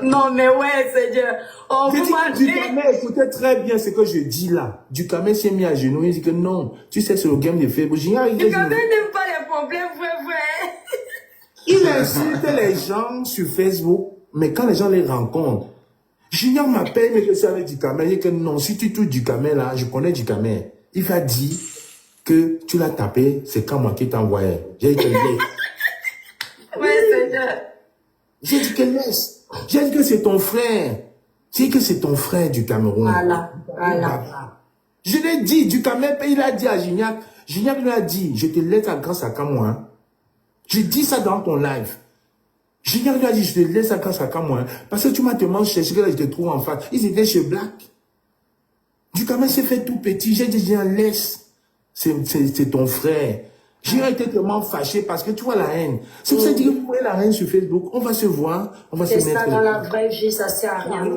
Non, mais ouais, Seigneur. On vous m'a dit. Ducamer, écoutez très bien ce que je dis là. Ducamer s'est mis à genoux, il dit que non, tu sais, c'est le game de faible. Gignac, Ducamer n'aime pas les problèmes, vrai. il est insulte les gens sur Facebook, mais quand les gens les rencontrent, Junior m'appelle, mais je suis avec Ducamel. Il dit que non, si tu touches Ducamel, là, je connais Ducamel. Il va dire que tu l'as tapé, c'est quand moi qui t'ai envoyé. J'ai dit que laisse. Ouais, Seigneur. J'ai dit que laisse. J'ai dit que c'est ton frère. J'ai dit que c'est ton frère du Cameroun. Voilà. Je l'ai dit, Ducamel, il a dit à Gignac. Gignac lui a dit, je te laisse grâce à Kamouin. J'ai dit ça dans ton live. Gignac lui a dit, je te laisse grâce à Kamouin. Parce que tu m'as tellement cherché que là, je te trouve en face. Ils étaient chez Black. Ducamel s'est fait tout petit. J'ai dit, laisse. C'est ton frère. J'ai été tellement fâché parce que tu vois la haine. C'est pour ça que vous voyez la haine sur Facebook. On va se voir, on va se mettre. C'est ça dans la vraie vie, ça sert à rien.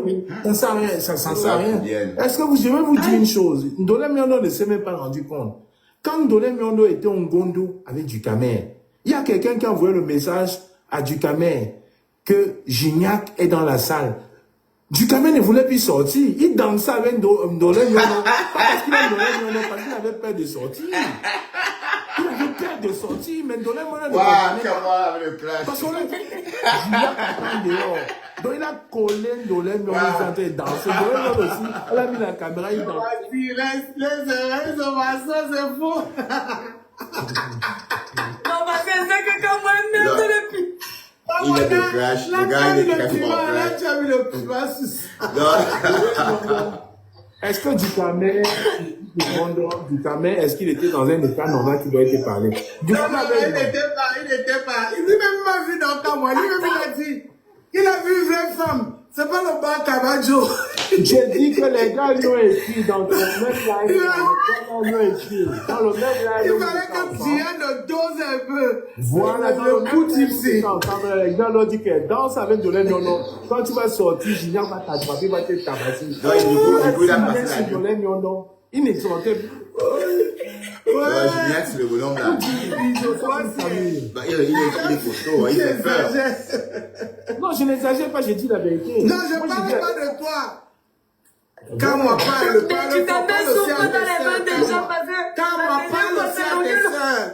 Ça sert à rien, ça sert à rien. Est-ce que je vais vous dire une chose? Ndolé Miondo ne s'est même pas rendu compte. Quand Ndolé Miondo était en Gondo avec Ducamel, il y a quelqu'un qui a envoyé le message à Ducamel que Gignac est dans la salle. Ducamel ne voulait plus sortir. Il dansait avec Ndolé Miondo. Pas parce qu'il a Ndolé Miondo, parce qu'il avait peur de sortir. Il avait peur de sortir, mais Ndolé Miondo ne comprenait pas. Parce qu'on a dit, Gignac attend dehors. Donc il a collé Ndolé Miondo, il est en train de danser. Ndolé Miondo aussi, elle a mis la caméra, il danse. Les ovations, c'est faux. Non, parce que c'est que quand moi, merde depuis. Il est de crash. Le gars, il est crash. Là, tu as mis le piment sur ça. Est-ce que Ducamel, est-ce qu'il était dans un état normal qui doit être parlé? Il n'était pas. Il n'a même pas vu dans ta moi. Il a dit. Il a vu une vraie femme. C'est pas le bar Cabajo. J'ai dit que les gars l'ont écrit dans le même live. Dans le même live. Il fallait que Diane dose un peu. Voilà, dans le coup tipsy. Les gars l'ont dit que danse avec Ndolé Miondo. Quand tu vas sortir, Gignac va t'attraper, va te tabasser. Du coup, il a passé la nuit. Ndolé Miondo, il ne sortait plus. Gignac, c'est le bonhomme là. Il est costaud, il fait peur. Non, je n'exagère pas, j'ai dit la vérité. Non, je ne parle pas de toi. Quand moi parle, Tu t'appelles souvent dans les mains des gens parce que. quand moi parle aussi à tes soeurs.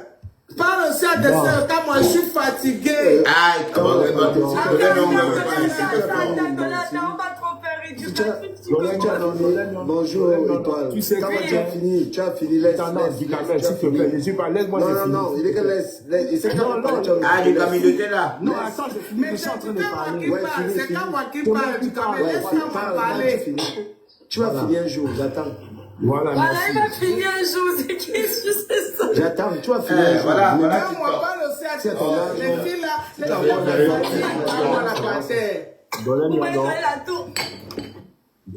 Parle aussi à tes soeurs. Quand moi je suis fatigué. Ah, comment on va Bonjour, Étoile. Tu sais quand que tu as fini, laisse. Ducamel, s'il te plaît, je suis pas, laisse-moi, j'ai fini. Non, il est que laisse. Il sait quand Ah, du communauté là. Non, attends, je finis, je suis en train de parler. C'est quand moi qui parle, Ducamel. Laisse-moi parler. Tu vas finir un jour, j'attends. Voilà, Voilà, il va merci. finir un jour, c'est qui c'est ça? J'attends, tu vas finir un jour. Voilà. Quand moi parle aussi à tes soeurs, les filles là, c'est la Ndolé Vous Miondo. voyez la tour.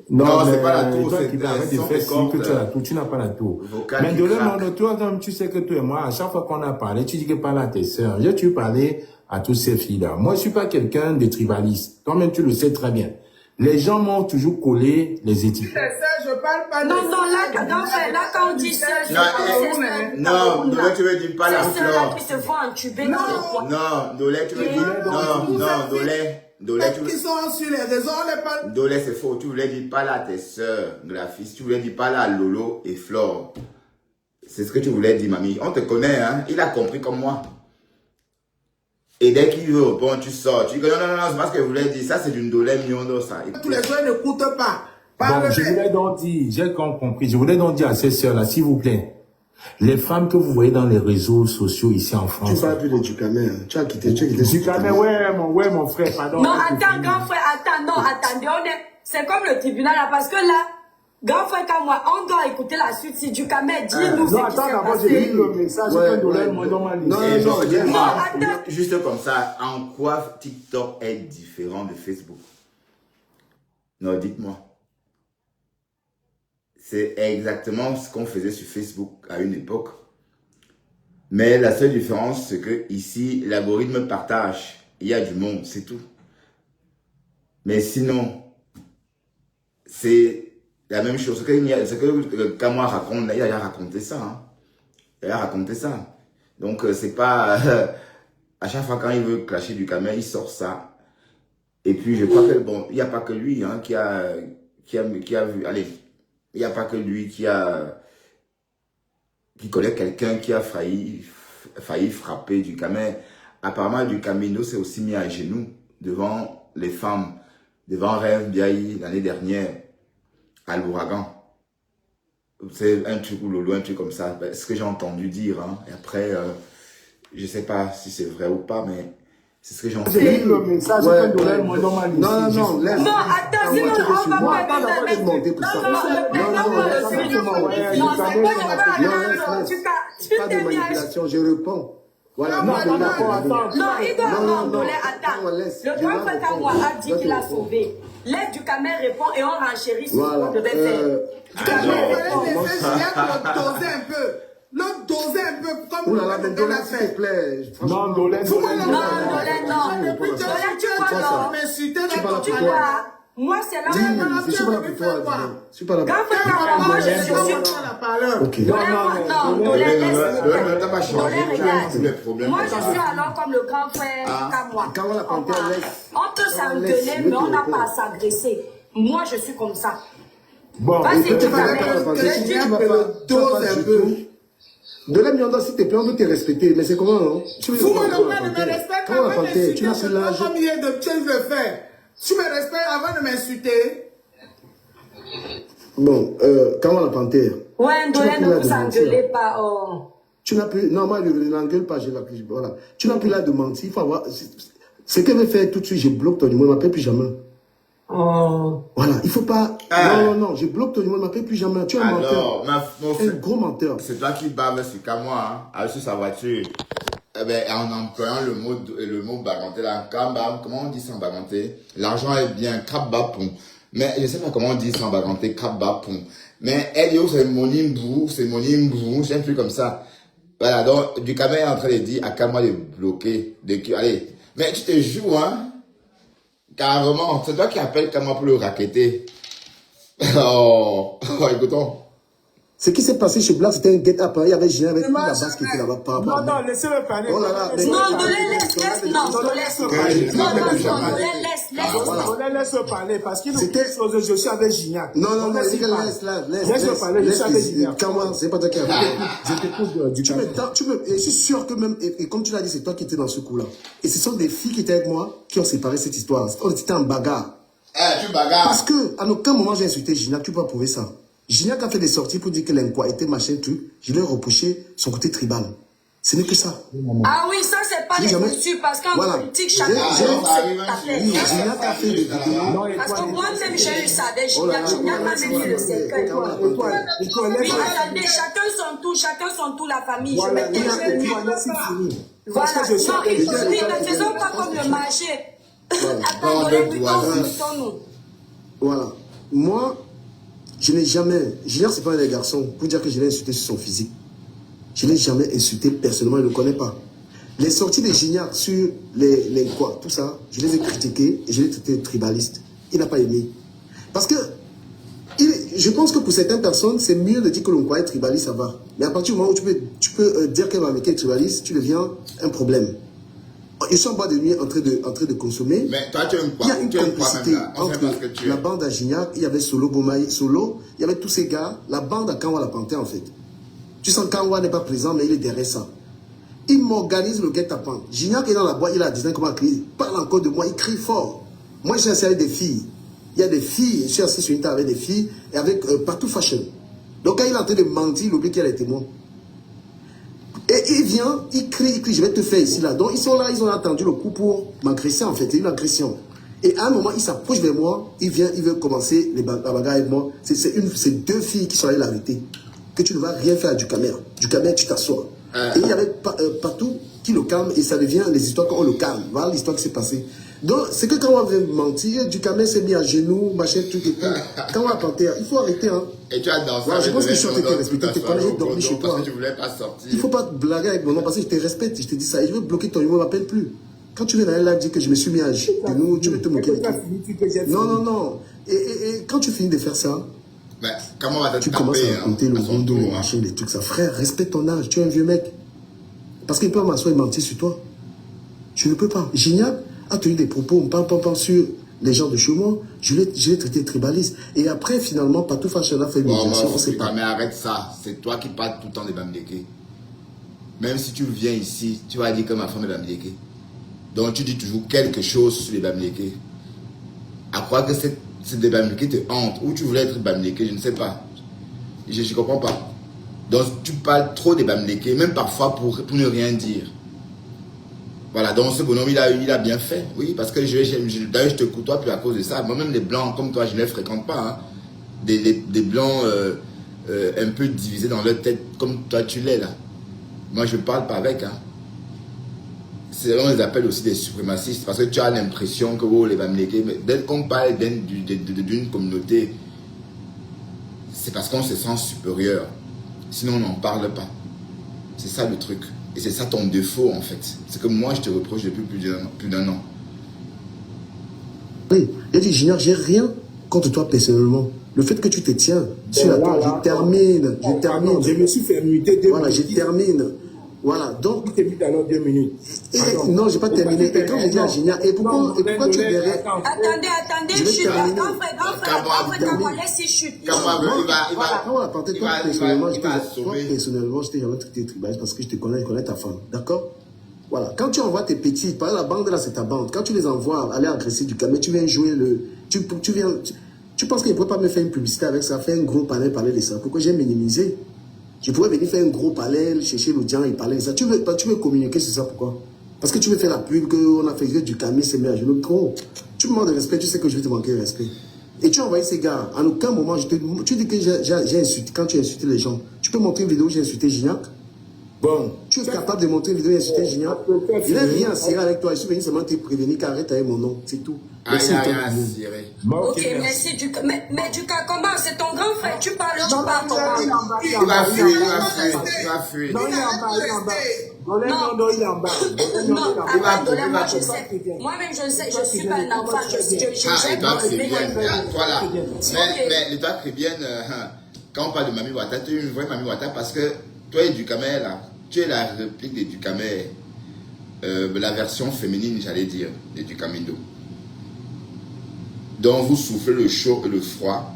Non, c'est mais pas la tour, toi c'est qui arrête de son faire signe que compte, tu as la tour, tu n'as pas la tour. vocal Mais qui Ndolé craque. Miondo, toi, comme tu sais que toi et moi, à chaque fois qu'on a parlé, tu dis que parle à tes sœurs. Tu parlais à toutes ces filles-là. Moi, je suis pas quelqu'un de tribaliste. Toi-même, tu le sais très bien. Les gens m'ont toujours collé les étiquettes. Je parle pas de Non, là, quand on dit ça, je Non, non, Ndolé, tu veux dire pas la c'est ceux-là flore. qui se font entuber dans le coin. Non, Ndolé, tu veux dire. Non, Ndolé, tu qui veux. sont sur les réseaux, on les parle. Ndolé, c'est faux. Tu voulais dire pas là à tes sœurs graphistes. Tu voulais dire pas là à Lolo et Flore. C'est ce que tu voulais dire, mamie. On te connaît, hein. Il a compris comme moi. Et dès qu'il veut répondre, tu sors. Tu dis que non, c'est pas ce que je voulais dire. Ça, c'est du Ndolé Miondo, ça. Tous les soirs n'écoutent pas. Bon, je voulais donc dire, j'ai compris, je voulais donc dire à ces sœurs-là, s'il vous plaît, les femmes que vous voyez dans les réseaux sociaux ici en France. Tu parles plus de Ducamel, hein. Tu as quitté Ducamel, ouais, mon frère, pardon. Non, attends, grand frère, attendez, c'est comme le tribunal là, parce que là, grand frère, quand moi, on doit écouter la suite. Si Ducamel, dis-nous ce Non, qui s'est attends, d'abord, j'ai passé. lu le message que Ndolé Miondo m'a laissé. Non, dis-moi, attends. juste comme ça, en quoi TikTok est différent de Facebook? Non, dites-moi. C'est exactement ce qu'on faisait sur Facebook à une époque. Mais la seule différence, c'est que ici, l'algorithme partage. Il y a du monde, c'est tout. Mais sinon, c'est la même chose. Ce que Kamwa raconte, il a raconté ça. Hein. Il a raconté ça. Donc, c'est pas... à chaque fois quand il veut clasher Ducamel, il sort ça. Et puis, je crois que, bon, il n'y a pas que lui hein, qui a vu... Allez, il n'y a pas que lui qui connaît quelqu'un qui a failli frapper Ducamel apparemment, du Camino s'est aussi mis à genoux devant les femmes, devant Rêve Biaï l'année dernière, à l'ouragan. C'est un truc ou Lolo, un truc comme ça. Ben, ce que j'ai entendu dire. Hein. Et après, je ne sais pas si c'est vrai ou pas, mais c'est ce que j'ai entendu. J'ai lu le message, Ouais, ouais, ouais. moi, normal ici. Non, non, laisse. Non, attends, sinon on va pas Attends, on va te demander pour ça. Non, Pas de manipulation, je réponds. Voilà, Non, moi, non, d'accord, attends. Non, il doit Non, non, avoir non. attends. Non, laisse. Le Je grand vais frère répondre. Kamwa a dit Toi, qu'il a tu réponds. sauvé. L'aide du Camer répond et on renchérit sur ce Voilà. qu'on devait faire. Quand il fallait laisser Gignac l'autre doser un peu. L'autre doser un peu, comme Ouh là là, mais on l'a Dolène, s'il te fait. plaît. Non, Dolène, Non, Dolène, non. Depuis Dolène, tu vois, non. m'insulter Tu vas dans la Tu ton pleurer. vois, moi, c'est là Dis, où... je suis pas là pour toi, dis-moi. Je suis pas là pour Grand toi. frère Kamwa, moi, je suis sûre. Ok. Non, Dolène, laisse. T'as pas changé, Dolène, tu as tous les regarde. problèmes. Moi, je suis alors comme le grand frère Kamwa. Quand on la panthère laisse. On peut Laisse, s'engueuler, mais on n'a pas à s'agresser. Moi, je suis comme ça. Bon, Vas-y, Tu tu vas vas pas la panthère. le Tu dire. vas pas un peu. Dolène Nyanda, s'il te plaît, on veut te respecter. Mais c'est comment, non? Tu veux Vous-moi, comment le la père ne me panthère? respecte Comment la avant de panthère? Tu n'as m'insulter. plus l'âge. Combien de choses le faire? Tu me respectes avant de m'insulter. Bon, comment la panthère? Ouais, Tu n'as Dolène, plus ne là vous de mentir. engueulez pas. Oh. Tu n'as plus, non, moi, je n'engueule pas, je l'appelle, voilà. Tu n'as plus là de mentir, il faut avoir, ce qu'elle veut faire tout de suite, je bloque ton numéro, ne m'appelle plus jamais. Oh. Voilà, il faut pas, Ah. non, je bloque ton numéro, ne m'appelle plus jamais. Tu es un Alors, menteur. mon Un frère, gros menteur. c'est toi qui baves sur Kamwa, hein, sur sa voiture. Eh ben, en employant le mot baganté, là, comment on dit ça en baganté? L'argent est bien, krabapon. Mais je sais pas comment on dit ça en baganté, krabapon. Mais elle dit, c'est monimbrou, c'est un truc comme ça. Voilà, donc, du Camer est en train de dire à Kamwa de bloquer, allez. Mais tu te joues, hein? Carrément, c'est toi qui appelles Kamwa pour le racketter. Oh, écoutons. Ce qui s'est passé chez Black, c'était un get-up. Il y avait Gina avec la base qui était là-bas par rapport à Non, moi. non, laissez-le parler. Oh là là, mais- Non, Dolène, laisse. Non, Dolène, laisse. Non, Dolène, laisse-le parler parce qu'il nous C'était- dit je suis avec Gignac. Non, non, Laisse-le laisse parler. Laisse-le parler, je suis avec Gignac. Kamwa, c'est pas toi qui as fait. Je t'écoute du et je suis sûr que même, et comme tu l'as dit, c'est toi qui étais dans ce coup-là. Et ce sont des filles qui étaient avec moi qui ont séparé cette histoire. On était en bagarre. Tu bagarres. Parce que, à aucun moment, j'ai insulté Gignac, tu peux pas prouver ça. Gignac a fait des sorties pour dire que l'inqualité, machin, truc. Je lui ai reproché son côté tribal. Ce n'est que ça. Ah oui, ça, c'est pas Oui, les jamais. insultes parce qu'en Voilà. politique, chacun J'ai- fait j'ai- sa tête. Oui, Gignac a fait des vidéos. Parce que moi-même, j'ai eu ça avec Oh là Gignac. là, Gignac m'a laisse-moi mis le parler. cercueil. Kamwa, Oui, laisse-moi attendez, chacun son tour, la famille. Je Voilà, vais il a te dit, dire. laisse-il finir. Voilà, Parce que je suis non, avec il faut Gignac. dire, ne faisons pas comme le marché. Attends, Non, Dolène, de plutôt, toi, foutons-nous. Voilà. Moi, je n'ai jamais... Gignac, c'est pas un des garçons. Pour dire que je l'ai insulté sur son physique. Je ne l'ai jamais insulté personnellement, il ne le connaît pas. Les sorties de Gignac sur les quoi, tout ça, je les ai critiqués et je les ai traités de tribalistes. Il n'a pas aimé. Parce que je pense que pour certaines personnes, c'est mieux de dire que l'on croit être tribaliste, ça va. Mais à partir du moment où tu peux dire qu'un Américain est tribaliste, tu deviens un problème. Ils sont en bas de nuit en train de consommer. Mais toi, tu aimes Il y quoi? a une Tu aimes quoi complicité même là? On sait entre pas ce que tu la aimes. bande à Gignac, il y avait Solo Bomaï, Solo, il y avait tous ces gars, la bande à Kanwa la Panthère en fait. Tu sens que Kanwa n'est pas présent, mais il est derrière ça. Il m'organise le guet-apens. Gignac est dans la boîte, il a 10 ans, comment crier. Il parle encore de moi, il crie fort. Moi, je suis assis avec des filles. Il y a des filles, je suis assis sur une table avec des filles et avec Partout Fashion. Donc quand il est en train de mentir, il oublie qu'il y a les témoins. Et il vient, il crie, je vais te faire ici, là. Donc ils sont là, ils ont attendu le coup pour m'agresser en fait, c'est une agression. Et à un moment, il s'approche de moi, il vient, il veut commencer la bagarre avec moi. C'est deux filles qui sont allées l'arrêter. Que tu ne vas rien faire à Ducamer. Ducamer, tu t'assois. Et il y avait Partout qui le calme et ça devient les histoires quand on le calme. Voilà l'histoire qui s'est passée. Donc, c'est que quand on veut mentir, Ducamer s'est mis à genoux, machin, truc et tout. Quand on va panthère, il faut arrêter, hein. Et tu as dansé Voilà, je avec pense que les je suis en gens train de dans respecter toute tes ta parents, soirée j'ai dormi au chez Bordeaux toi. parce que tu voulais pas sortir. Il ne faut pas blaguer avec mon nom parce que je te respecte, je te dis ça. Et je veux bloquer ton numéro, ne m'appelle plus. Quand tu viens dans la live dire que je me suis mis à genoux, tu veux te moquer de toi. Non, non, non. Et quand tu finis de faire ça, Mais comment on va te tu taper, commences à raconter le à son rondo, tour, le hein. machin, les trucs, ça. Frère, respecte ton âge, tu es un vieux mec. Parce qu'il peut m'asseoir et mentir sur toi. Tu ne peux pas. Gignac a tenu des propos, sur les gens de chez moi. Je l'ai traité de tribaliste. Et après, finalement, Partout Fashion a fait une Bon, médiation, bon, on sait pas. mais arrête ça. C'est toi qui parles tout le temps des Bamdeke. Même si tu viens ici, tu vas dire que ma femme est Bamdeke. Donc tu dis toujours quelque chose sur les Bamileke. À croire que c'est des Bamileke te hantent. Ou tu voulais être Bamileke, je ne sais pas. Je ne comprends pas. Donc tu parles trop des Bamileke, même parfois pour ne rien dire. Voilà, donc ce bonhomme, il a bien fait. Oui, parce que d'ailleurs, je te côtoie plus à cause de ça. Moi-même, les blancs comme toi, je ne les fréquente pas. Hein. Des blancs un peu divisés dans leur tête, comme toi, tu l'es là. Moi, je ne parle pas avec. Hein. On les appelle aussi des suprémacistes, parce que tu as l'impression que oh, les Bamileke, dès qu'on parle d'une communauté, c'est parce qu'on se sent supérieur. Sinon, on n'en parle pas. C'est ça le truc. Et c'est ça ton défaut en fait. C'est que moi je te reproche depuis plus d'un an. Oui, il dit Junior, j'ai rien contre toi personnellement. Le fait que tu te tiens sur la table, je termine. Je me suis fait muter 2 minutes. Voilà, je termine. Voilà, donc. Tu t'es mis alors 2 minutes. Non, je n'ai pas terminé. Et quand j'ai dit à Junior, et pourquoi tu verrais. Attendez, chute. Grand frère, laissez chute. Personnellement, je t'ai jamais traité de tribaliste parce que je connais ta femme. D'accord? Voilà. Quand tu envoies tes petits, par exemple, la bande là, c'est ta bande. Quand tu les envoies aller agresser du camé, tu viens jouer le. Tu penses qu'il ne pourrait pas me faire une publicité avec ça, faire un gros panel, parler de ça. Pourquoi j'ai minimisé? Je pourrais venir faire un gros panel, chercher l'audience et parler de ça. Tu veux communiquer sur ça, pourquoi? Parce que tu veux faire la pub, qu'on a fait que du camé s'est mis à genoux. Trop. Tu me manques de respect, tu sais que je vais te manquer de respect. Et tu as envoyé ces gars. En aucun moment, tu dis que j'ai insulté. Quand tu as insulté les gens, tu peux montrer une vidéo où j'ai insulté Gignac? Bon. Tu es capable de montrer une vidéo où j'ai insulté Gignac? Il n'a rien à cirer avec toi. Je suis venu seulement te prévenir qu'arrête avec mon nom. C'est tout. Merci. Ok, merci Duka. Mais Duka, comment? C'est ton grand frère. Tu parles comment? Il va fuir. Non, il est en bas. Non, il est en bas. Non, moi je sais. Moi-même je sais, je suis pas un enfant. Il doit Crébienne. Voilà. Mais il doit Crébienne, quand on parle de Mami Wata, tu es une vraie Mami Wata parce que toi et Dukamel, là, tu es la réplique de Dukamel, la version féminine, j'allais dire, de Dukamindo. Donc vous soufflez le chaud et le froid,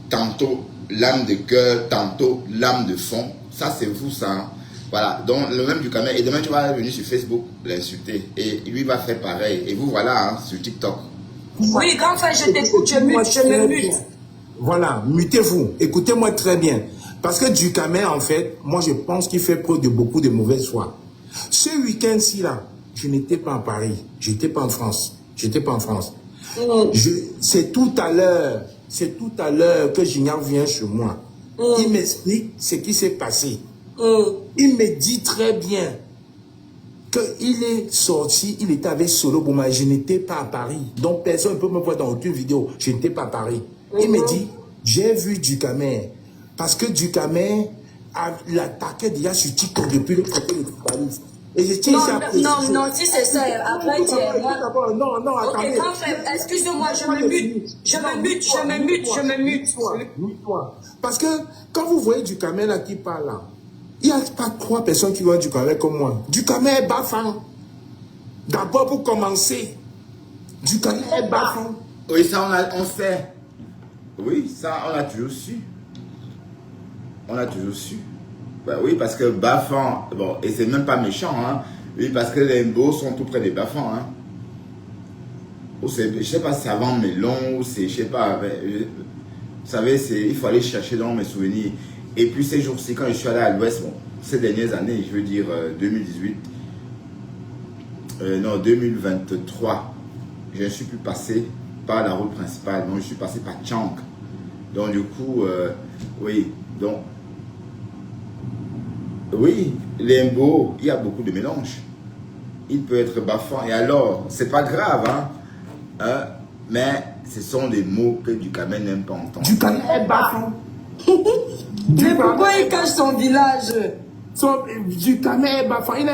tantôt l'âme de cœur, tantôt l'âme de fond. Ça c'est vous ça. Hein? Voilà, donc le même Dukamel. Et demain tu vas venir sur Facebook l'insulter. Et lui va faire pareil. Et vous voilà hein, sur TikTok. Oui, grand frère, je t'écoute, je me mute. Voilà, mutez-vous. Écoutez-moi très bien. Parce que Dukamel, en fait, moi je pense qu'il fait preuve de beaucoup de mauvaise foi. Ce week-end-ci là, je n'étais pas en Paris. Je n'étais pas en France. C'est tout à l'heure que Gignac vient chez moi. Il m'explique ce qui s'est passé. Il me dit très bien qu'il est sorti, il était avec Solo Bouma. Je n'étais pas à Paris. Donc personne ne peut me voir dans aucune vidéo. Je n'étais pas à Paris. Il me dit, j'ai vu Dukamel. Parce que Dukamel l'attaquait déjà sur TikTok depuis le côté de tribaliste. Et je tiens non, si c'est ça, après tu es moi. Non, attendez. Ok, grand frère, excusez-moi, je me mute. Parce que quand vous voyez Dukamel là qui parle là, il n'y a pas 3 personnes qui voient Dukamel comme moi. Dukamel est bafant. D'abord pour commencer, Dukamel est bafant. Oui, ça on sait. Oui, ça on a toujours su. Bah oui, parce que Bafan, bon, et c'est même pas méchant, hein. Oui, parce que les Mbos sont tout près des Bafan, hein. Ou je sais pas si c'est avant Melon, ou c'est, je sais pas, mais, vous savez, il faut aller chercher dans mes souvenirs. Et puis ces jours-ci, quand je suis allé à l'Ouest, bon, ces dernières années, je veux dire 2018, non, 2023, je ne suis plus passé par la route principale, donc je suis passé par Tchank. Donc du coup, oui, donc, oui, les Mbo, il y a beaucoup de mélange. Il peut être bafant. Et alors, c'est pas grave, hein? Mais ce sont des mots que Dukamel n'aime pas entendre. Dukamel est bafant. Mais pourquoi il cache son village? Dukamel est bafant. Il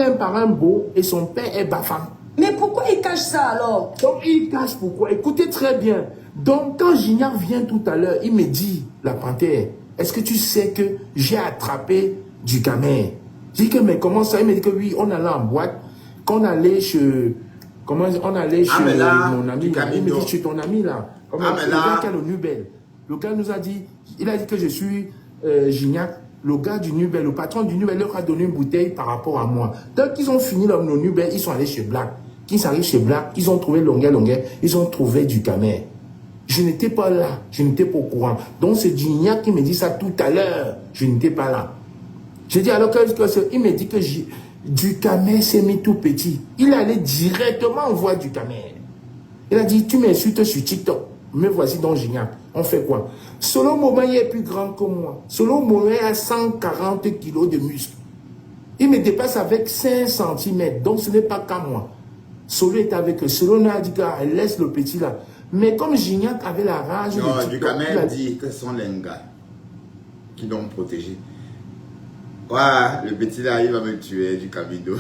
a un parent beau et son père est bafant. Mais pourquoi il cache ça alors? Donc il cache pourquoi? Écoutez très bien. Donc quand Gignac vient tout à l'heure, il me dit, la panthère, est-ce que tu sais que j'ai attrapé Dukamel? J'ai dit que mais comment ça? Il me dit que oui, on allait en boîte, qu'on allait chez... Comment on allait chez mon ami? Il me dit chez ton ami là. Le gars qui a le Nubel. Le gars nous a dit, il a dit que je suis Gignac. le gars du Nubel, le patron du Nubel leur a donné une bouteille par rapport à moi. Dès qu'ils ont fini le Nubel, ils sont allés chez Black. Quand ils arrivent chez Black, ils ont trouvé longueur, ils ont trouvé du Camer. Je n'étais pas là, je n'étais pas au courant. Donc c'est Gignac qui me dit ça tout à l'heure, je n'étais pas là. J'ai dit alors il me dit que du Camer s'est mis tout petit. Il allait directement voir du Camer. Il a dit, tu m'insultes sur TikTok. Me voici dans Gignac. On fait quoi? Solo Moment est plus grand que moi. Solo Moment a 140 kilos de muscles. Il me dépasse avec 5 cm. Donc ce n'est pas qu'à moi. Solo est avec eux. Solo n'a dit qu'elle laisse le petit là. Mais comme Gignac avait la rage... Non, du Camer dit que ce sont les gars qui l'ont protégé. Ouais, le petit là, il va me tuer du Camino.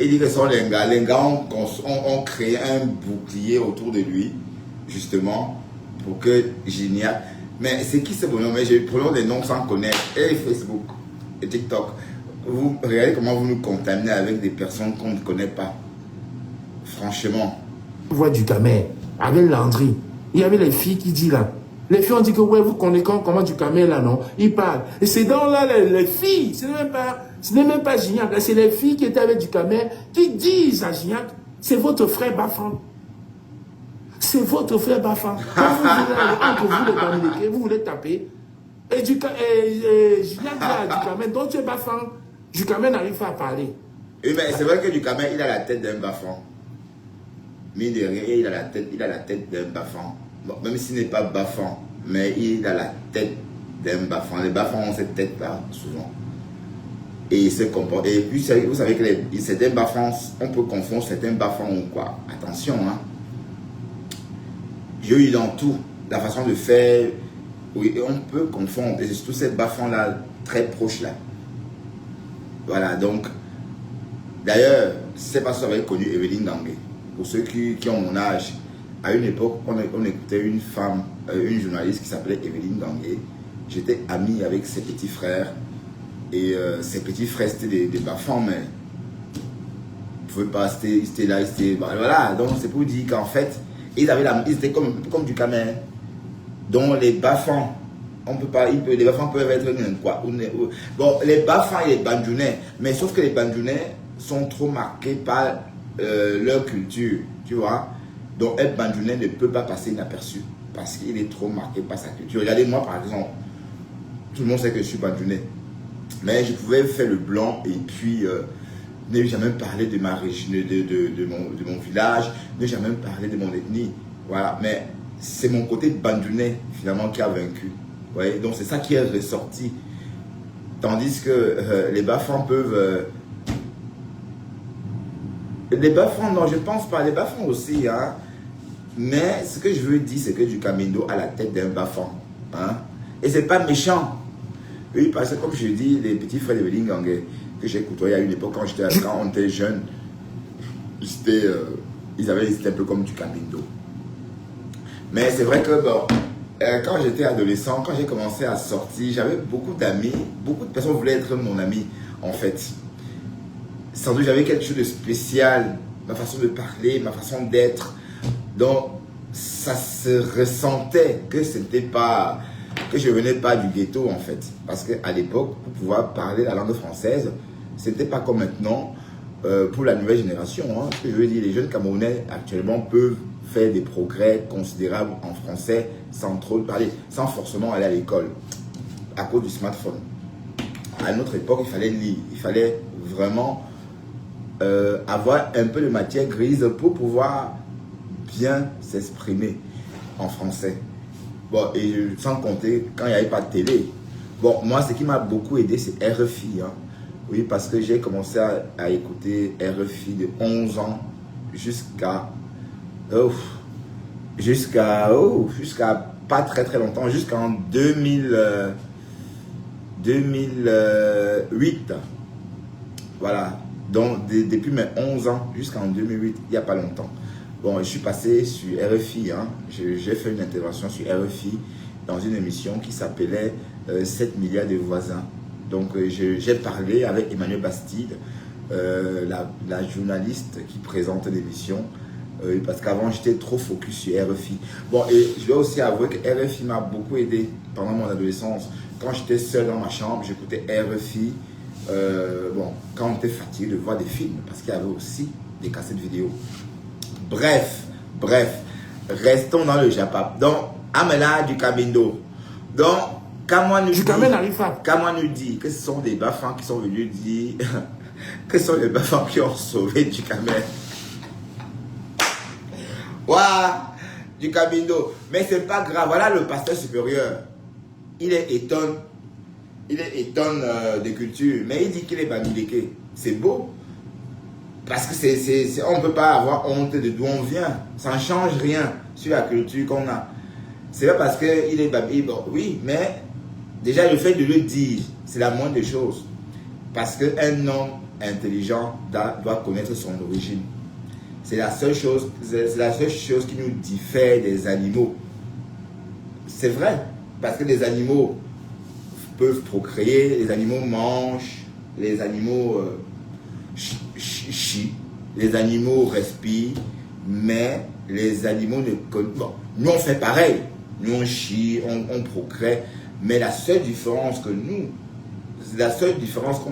Il dit que ce sont les gars. Les gars ont créé un bouclier autour de lui, justement, pour que Gignac... Mais c'est qui ce bonhomme? Mais j'ai prenons des noms sans connaître. Et Facebook, et TikTok. Vous regardez comment vous nous contaminez avec des personnes qu'on ne connaît pas. Franchement. On voit du Camer avec Landry. Il y avait les filles qui disent là. Les filles ont dit que ouais, vous connaissez comment du Camer là, non? Ils parlent. Et c'est dans là les filles. Ce n'est même pas Gignac. C'est les filles qui étaient avec du Camer qui disent à Gignac, c'est votre frère Bafan. C'est votre frère Bafan. Quand vous voulez entre vous les Bamileke, vous voulez taper. Et Gignac dit à du Camer, donc tu es Bafan. Du Camer n'arrive pas à parler. Oui, mais c'est vrai que du Camer, il a la tête d'un Bafan. Mine de rien, il a la tête d'un Bafan. Bon, même s'il n'est pas Bafan, mais il a la tête d'un Bafan. Les Bafans ont cette tête-là, souvent. Et il se comporte. Et puis, vous savez que certains Bafans, on peut confondre certains Bafans ou quoi. Attention, hein. J'ai eu dans tout, la façon de faire. Oui, et on peut confondre. Et c'est tous ces Bafans-là, très proches là. Voilà, donc. D'ailleurs, c'est pas si vous avez connu Evelyne Dangué. Pour ceux qui ont mon âge, à une époque, on écoutait une femme, une journaliste qui s'appelait Evelyne Dangué. J'étais ami avec ses petits frères. Et ses petits frères, c'était des Bafans, mais ils ne pouvaient pas, ils étaient là, voilà. Donc c'est pour dire qu'en fait, ils étaient comme du Camer. Donc les Bafans, les Bafans peuvent être quoi. Bon, les Bafans et les Bandjounais, mais sauf que les Bandjounais sont trop marqués par leur culture, tu vois. Donc un Bandjounais ne peut pas passer inaperçu parce qu'il est trop marqué par sa culture. Regardez-moi par exemple, tout le monde sait que je suis Bandjounais, mais je pouvais faire le blanc et puis ne jamais parler de ma région, de mon village, ne jamais parler de mon ethnie, voilà. Mais c'est mon côté Bandjounais finalement qui a vaincu, vous voyez. Donc c'est ça qui est ressorti, tandis que les Bafans peuvent les Bafans, non, je pense pas. Les Bafans aussi, hein. Mais ce que je veux dire, c'est que du Camino a la tête d'un Bafan. Hein. Et c'est pas méchant. Oui, parce que comme je dis, les petits frères de Evelyne Dangué, que j'ai côtoyé à une époque quand on était jeune, ils étaient un peu comme du Camino. Mais c'est vrai que bon, quand j'étais adolescent, quand j'ai commencé à sortir, j'avais beaucoup d'amis. Beaucoup de personnes voulaient être mon ami, en fait. Sans doute j'avais quelque chose de spécial, ma façon de parler, ma façon d'être. Donc ça se ressentait que c'était pas, que je venais pas du ghetto en fait. Parce qu'à l'époque, pour pouvoir parler la langue française, c'était pas comme maintenant pour la nouvelle génération. Hein. Ce que je veux dire, les jeunes Camerounais actuellement peuvent faire des progrès considérables en français sans trop parler, sans forcément aller à l'école, à cause du smartphone. À notre époque, il fallait lire, il fallait vraiment avoir un peu de matière grise pour pouvoir bien s'exprimer en français. Bon, et sans compter quand il n'y avait pas de télé. Bon, moi, ce qui m'a beaucoup aidé, c'est RFI. Hein. Oui, parce que j'ai commencé à écouter RFI de 11 ans jusqu'à pas très très longtemps, jusqu'en 2008. Voilà. Donc, depuis mes 11 ans jusqu'en 2008, il n'y a pas longtemps. Bon, je suis passé sur RFI. Hein. J'ai fait une intervention sur RFI dans une émission qui s'appelait 7 milliards de voisins. Donc, j'ai parlé avec Emmanuel Bastide, la journaliste qui présente l'émission. Parce qu'avant, j'étais trop focus sur RFI. Bon, et je dois aussi avouer que RFI m'a beaucoup aidé pendant mon adolescence. Quand j'étais seul dans ma chambre, j'écoutais RFI. Bon, quand on était fatigué de voir des films, parce qu'il y avait aussi des cassettes vidéo. Bref, restons dans le Japap. Donc, Amela du Kamindo. Donc, Kamwa nous dit que ce sont des bafans qui sont venus dire que ce sont les bafans qui ont sauvé du Kamel. Waouh, du Kamindo. Mais c'est pas grave. Voilà le pasteur supérieur. Il est étonne de culture. Mais il dit qu'il est bamileke. C'est beau. Parce que on ne peut pas avoir honte de d'où on vient. Ça ne change rien sur la culture qu'on a. C'est pas parce qu'il est bamileke. Bon, oui, mais déjà le fait de le dire, c'est la moindre des choses. Parce qu'un homme intelligent doit connaître son origine. C'est la seule chose qui nous diffère des animaux. C'est vrai, parce que les animaux peuvent procréer, les animaux mangent, les animaux chient, les animaux respirent, mais les animaux ne connaissent pas. Bon, nous on fait pareil, nous on chie, on procrée, mais la seule différence qu'on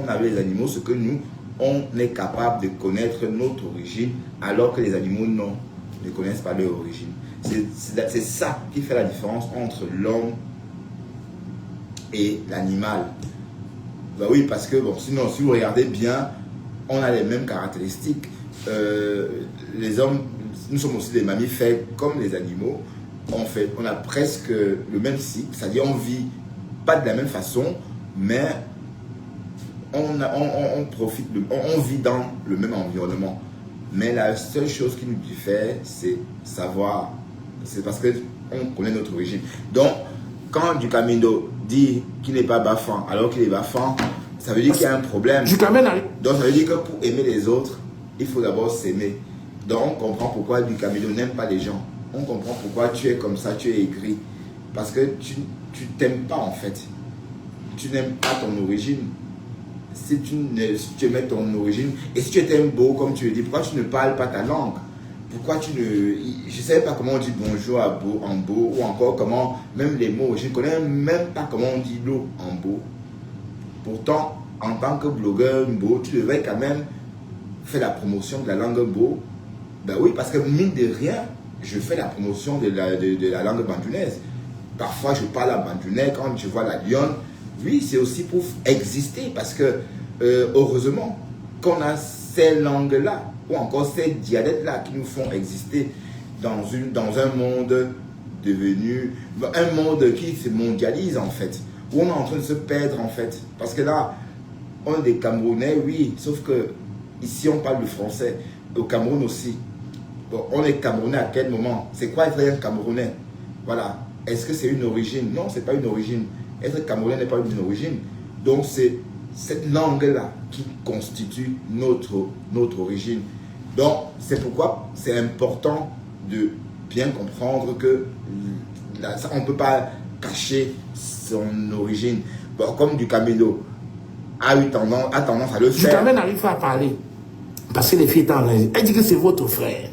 a avec les animaux, c'est que nous, on est capable de connaître notre origine, alors que les animaux ne connaissent pas leur origine. C'est ça qui fait la différence entre l'homme et l'animal. Ben oui, parce que bon, sinon, si vous regardez bien, on a les mêmes caractéristiques. Les hommes, nous sommes aussi des mammifères comme les animaux. On a presque le même cycle, c'est-à-dire on vit pas de la même façon, mais on profite, on vit dans le même environnement. Mais la seule chose qui nous diffère, c'est savoir, c'est parce qu'on connaît notre origine. Donc, quand du Kamindo dit qu'il n'est pas bafan, alors qu'il est bafan, ça veut dire qu'il y a un problème. Donc, ça veut dire que pour aimer les autres, il faut d'abord s'aimer. Donc, on comprend pourquoi du Kamindo n'aime pas les gens. On comprend pourquoi tu es comme ça, tu es aigri. Parce que tu t'aimes pas en fait. Tu n'aimes pas ton origine. Si tu aimais ton origine, et si tu étais beau, comme tu le dis, pourquoi tu ne parles pas ta langue? Pourquoi tu ne... Je ne sais pas comment on dit bonjour en beau, ou encore comment, même les mots, je ne connais même pas comment on dit l'eau en beau. Pourtant, en tant que blogueur beau, tu devrais quand même faire la promotion de la langue beau. Ben oui, parce que mine de rien, je fais la promotion de la langue bandounaise. Parfois, je parle à bandunais quand je vois la lionne. Oui, c'est aussi pour exister parce que, heureusement, qu'on a ces langues-là ou encore ces dialectes-là qui nous font exister dans un monde devenu, un monde qui se mondialise en fait, où on est en train de se perdre en fait. Parce que là, on est des Camerounais, oui, sauf que ici on parle le français, au Cameroun aussi. Bon, on est Camerounais à quel moment? C'est quoi être un Camerounais? Voilà. Est-ce que c'est une origine? Non, c'est pas une origine. Être Camerounais n'est pas une origine. Donc c'est cette langue-là qui constitue notre origine. Donc c'est pourquoi c'est important de bien comprendre que on ne peut pas cacher son origine. Bon, comme du Kamindo a tendance à le faire. Du Kamindo n'arrive pas à parler. Parce que les filles étaient en train. Elle dit que c'est votre frère.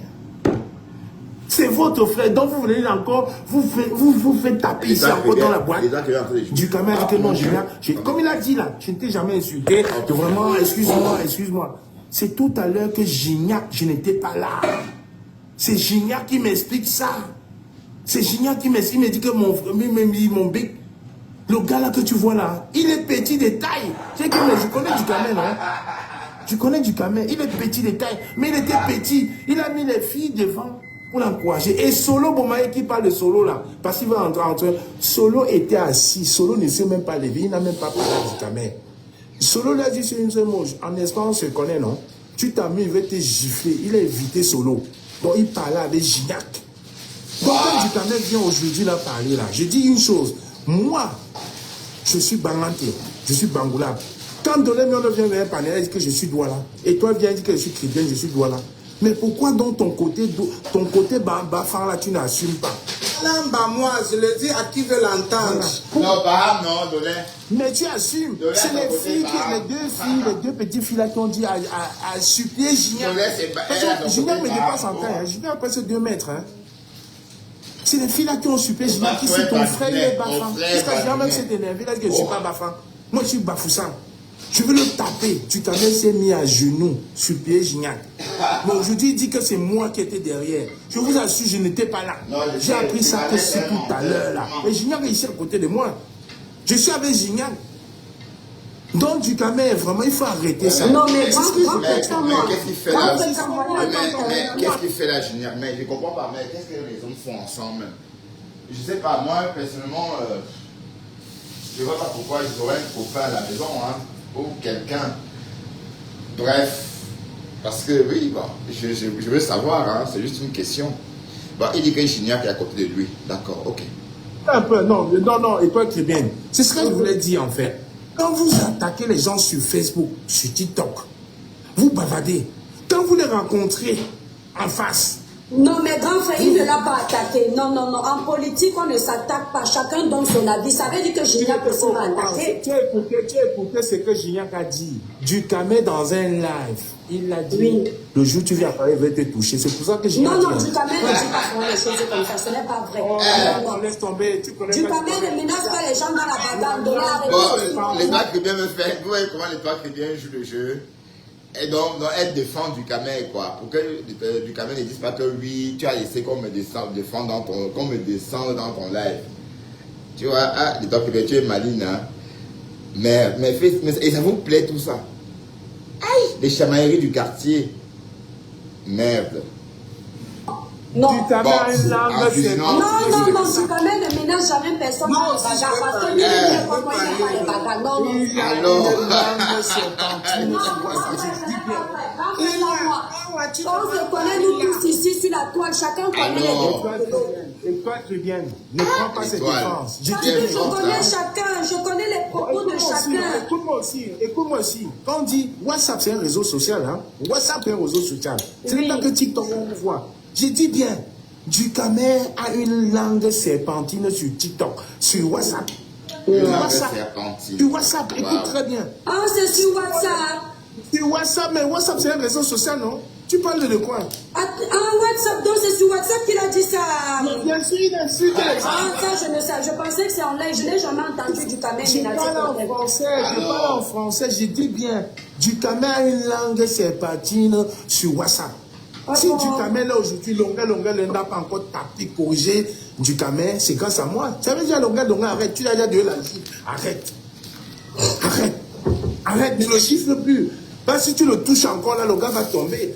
C'est votre frère. Donc vous venez encore, vous faites taper ici encore dans la boîte. Du Kamindo dit que non, comme il a dit là, je ne t'ai jamais insulté. Vraiment, excuse-moi. C'est tout à l'heure que Gignac, je n'étais pas là. C'est Gignac qui m'explique ça. C'est Gignac qui m'explique, il me dit que mon bec, le gars là que tu vois là, il est petit de taille. Je connais du Kamindo, hein. Tu connais du Kamindo, il est petit de taille, mais il était petit. Il a mis les filles devant pour l'encourager. Et Solo Bomaye qui parle de Solo là, parce qu'il va entrer. Solo était assis, Solo ne s'est même pas levé, il n'a même pas parlé du Kamindo. Solo lui a dit sur une seule mot, en espérant on se connaît, non? Tu t'as mis, il va te gifler. Il a évité Solo. Donc il parlait avec Gignac. Donc quand du Kamindo vient aujourd'hui là parler là, je dis une chose. Moi, je suis Banganté, je suis Bangoulab. Quand Dolé vient vers un panel, il dit que je suis Douala. Et toi viens dire que je suis chrétien, je suis Douala. Mais pourquoi dans ton côté bafard là, tu n'assumes pas? Là, bah, moi, je le dis à qui veut l'entendre. Non, bah, non, Dolé. Mais tu assumes. C'est les filles, les deux petites filles là qui ont dit à supplier Gignac. Gignac me dépasse en taille. Gignac a presque 2 mètres. Hein. C'est les filles là qui ont supplié Gignac qui c'est ton frère, il est bafant. Parce que Gignac même s'est énervé là que je ne suis pas bafant. Moi, je suis bafoussant. Je veux le taper. Ducamel s'est mis à genoux, supplier Gignac. Bon, aujourd'hui, il dit que c'est moi qui étais derrière. Je vous assure, je n'étais pas là. J'ai appris ça que c'est tout à l'heure là. Et Gignac est ici à côté de moi. Je suis avec Gignac. Donc, Ducamel, vraiment, il faut arrêter ça. Non, mais qu'est-ce qu'il fait là? Qu'est-ce qu'il fait là, Gignac? Mais je ne comprends pas. Mais qu'est-ce que les hommes font ensemble? Je ne sais pas. Moi, personnellement, je ne vois pas pourquoi ils auraient un copain à la maison, hein, ou quelqu'un. Bref. Parce que, oui, bon, je veux savoir, hein, c'est juste une question. Bon, il dit que Gignac est à côté de lui. D'accord, ok. Un peu, non, et toi, très bien. C'est ce que je voulais dire, en fait. Quand vous attaquez les gens sur Facebook, sur TikTok, vous bavardez. Quand vous les rencontrez en face. Non, mais grand frère, il ne l'a pas attaqué. Non, non, non. En politique, on ne s'attaque pas. Chacun donne son avis. Ça veut dire que Gignac aussi va attaquer. Tu as écouté ce que Gignac a dit. Ducamel dans un live. Il l'a dit. Oui. Le jour où tu viens parler, il va te toucher. C'est pour ça que Gignac. Non, non, Ducamel ne dit pas les choses comme ça. Ce n'est pas vrai. Non, laisse tomber. Ducamel ne menace pas les gens dans la bagarre. Les doigts chrétiens me font. Vous voyez comment les doigts chrétiens jouent le jeu? Et donc elle défend Ducamel, quoi. Pour que Ducamel ne dise pas que oui, tu as laissé qu'on me descende dans ton live. Tu vois, ah, les doigts chrétiens, tu es maligne, hein. Mais et ça vous plaît tout ça? Aïe, les chamailleries du quartier. Merde. Non. Ducamel a une langue, c'est non, Ducamel ne menace jamais personne dans les bagarres. Parce que lui, il n'est pas moi, il n'est pas les bagarres. Non, non. Alors. On se connaît nous tous ici sur la toile. Chacun connaît les deux. Et toi, très bien. Ne prends pas cette défense. Je connais chacun. Je connais les propos de chacun. Écoute-moi aussi. Quand on dit WhatsApp, c'est un réseau social. Hein? WhatsApp, c'est un réseau social. Ce n'est pas que TikTok, on voit. J'ai dit bien, Ducamel a une langue serpentine sur TikTok, sur WhatsApp. Sur WhatsApp, écoute très bien. Ah, c'est sur WhatsApp. Sur WhatsApp, mais WhatsApp c'est un réseau social, non? Tu parles de quoi? Ah, WhatsApp, donc c'est sur WhatsApp qu'il a dit ça. Mais bien sûr, il insulte les gens. Ah, ça, je ne sais. Je pensais que c'est en live. Je n'ai jamais entendu Ducamel. Je parle en français, je dis bien. Ducamel a une langue serpentine sur WhatsApp. Si Ducamel là aujourd'hui, Longa n'a pas encore tapé, corrigé Ducamel, c'est grâce à moi. Ça veut dire Longa, arrête, tu l'as déjà donné la chiffre. Arrête, ne le chiffre plus. Parce que si tu le touches encore là, le gars va tomber.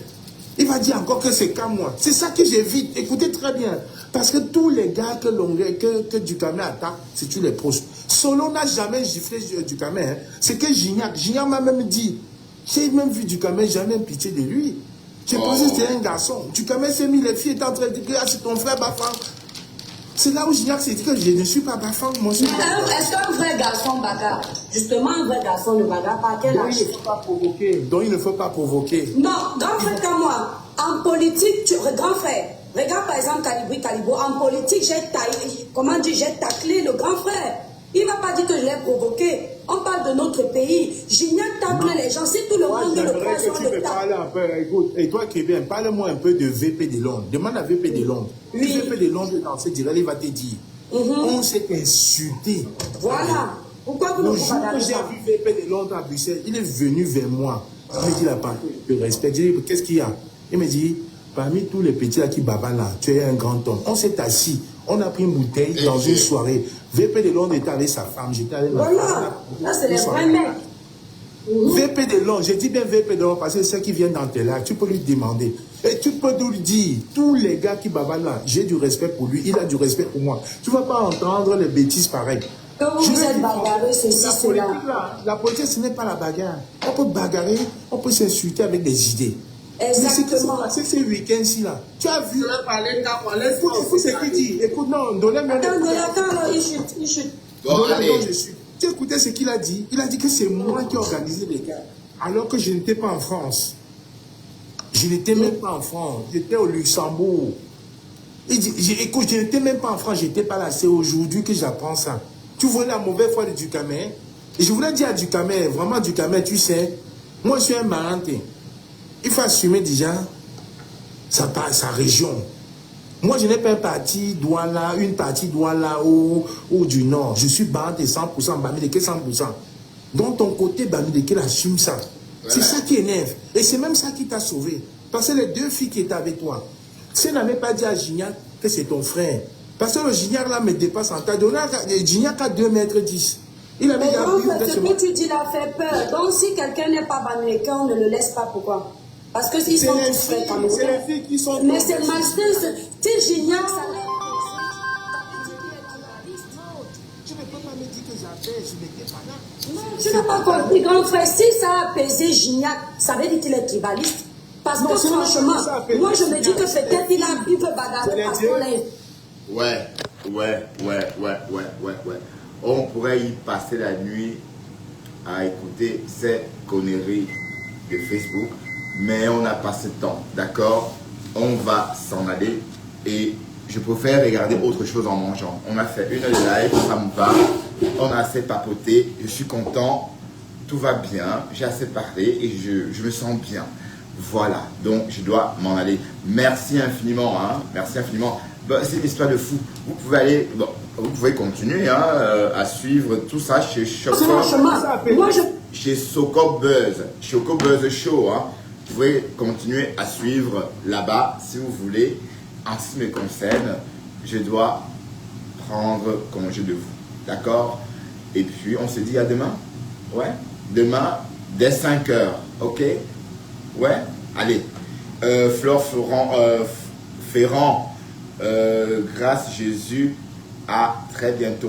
Il va dire encore que c'est qu'à moi. C'est ça que j'évite. Écoutez très bien. Parce que tous les gars que Ducamel attaque, c'est tous les proches. Solo n'a jamais giflé Ducamel. Hein. C'est que Gignac m'a même dit, j'ai même vu Ducamel, j'ai même pitié de lui. J'ai pensé que c'était un garçon. Ducamel s'est mis, les filles étaient en train de dire, ah, c'est ton frère Bafang. C'est là où Gignac s'est dit que je ne suis pas Bafang, moi. Est-ce qu'un vrai garçon bagarre? Justement, un vrai garçon ne bagarre pas. Quel âge? Donc il ne faut pas provoquer. Non, grand frère comme moi, en politique, grand frère, regarde par exemple Calibo, en politique, j'ai taclé le grand frère. Il ne va pas dire que je l'ai provoqué. On parle de notre pays. Gignac tacle les gens. Si tout le monde le croise, on le tacle. Écoute, et toi qui es bien, parle-moi un peu de VP de Londres. Demande à VP de Londres. Oui. VP de Londres dans ce direct, il va te dire. On s'est insulté. Voilà. Pourquoi vous ne pouvez pas dire ça? Le jour que j'ai vu VP de Londres à Bruxelles, il est venu vers moi. Il me dit, il n'a pas de respect. Je dis, qu'est-ce qu'il y a? Il me dit, parmi tous les petits là qui baballent là, tu es un grand homme. On s'est assis. On a pris une bouteille dans une soirée. VP de Londres était avec sa femme. J'étais avec ma femme. Là, c'est les vrais mecs. VP de Londres, j'ai dit bien VP de Londres parce que ceux qui viennent dans tes lives, tu peux lui demander. Et tu peux nous le dire. Tous les gars qui baballent là, j'ai du respect pour lui. Il a du respect pour moi. Tu ne vas pas entendre les bêtises pareilles. Quand vous êtes bagarré, c'est ça, cela. La politique, ce n'est pas la bagarre. On peut bagarrer, on peut s'insulter avec des idées. Exactement. C'est ce week-end-ci là. Tu as vu. Écoute ce qu'il dit. Écoute, non, donnez-moi. Attends, il chute. Tu écoutais ce qu'il a dit. Il a dit que c'est moi qui ai organisé les gars. Alors que je n'étais pas en France. Je n'étais même pas en France. J'étais au Luxembourg. Écoute, je n'étais même pas en France. J'étais pas là. C'est aujourd'hui que j'apprends ça. Tu vois la mauvaise foi de Ducamer. Et je voulais dire à Ducamer, vraiment Ducamer, tu sais, moi je suis un Marantais. Il faut assumer déjà sa région. Moi, je n'ai pas un parti Douala, une partie Douala ou du Nord. Je suis Bamideke 100%, Bamideke 100%. Donc, ton côté Bamideke assume ça. Ouais. C'est ça qui énerve. Et c'est même ça qui t'a sauvé. Parce que les deux filles qui étaient avec toi, si elle n'avait pas dit à Gignac que c'est ton frère, parce que le Gignac là me dépasse en taille. Gignac a 2,10 m. Il avait ce que tu dis là fait peur. Donc, si quelqu'un n'est pas Bamideke, on ne le laisse pas. Pourquoi? Parce que ils sont tous frères camerounais. C'est les filles qui sont... Mais c'est malsain. Tu Gignac, ça l'a... Tu ne peux pas me dire que j'avais, je n'étais pas là. Non, tu n'as pas compris, grand frère. Si ça a apaisé Gignac, ça veut dire qu'il est tribaliste. Parce que franchement, moi je me dis que peut-être il veut bagarrer parce qu'on l'a... Ouais. On pourrait y passer la nuit à écouter ces conneries de Facebook, mais on n'a pas ce temps, d'accord? On va s'en aller et je préfère regarder autre chose en mangeant. On a fait 1 heure de live, ça me va, on a assez papoté, je suis content, tout va bien, j'ai assez parlé et je me sens bien. Voilà, donc je dois m'en aller. Merci infiniment, hein, merci infiniment. Bon, c'est une histoire de fou. Vous pouvez aller, bon, vous pouvez continuer hein, à suivre tout ça chez Choco Buzz Show. Hein. Vous pouvez continuer à suivre là-bas si vous voulez. En ce qui me concerne, je dois prendre congé de vous. D'accord? Et puis on se dit à demain. Ouais? Demain, dès 5 h. Ok? Ouais? Allez. Flore Ferrand. Grâce Jésus, à très bientôt.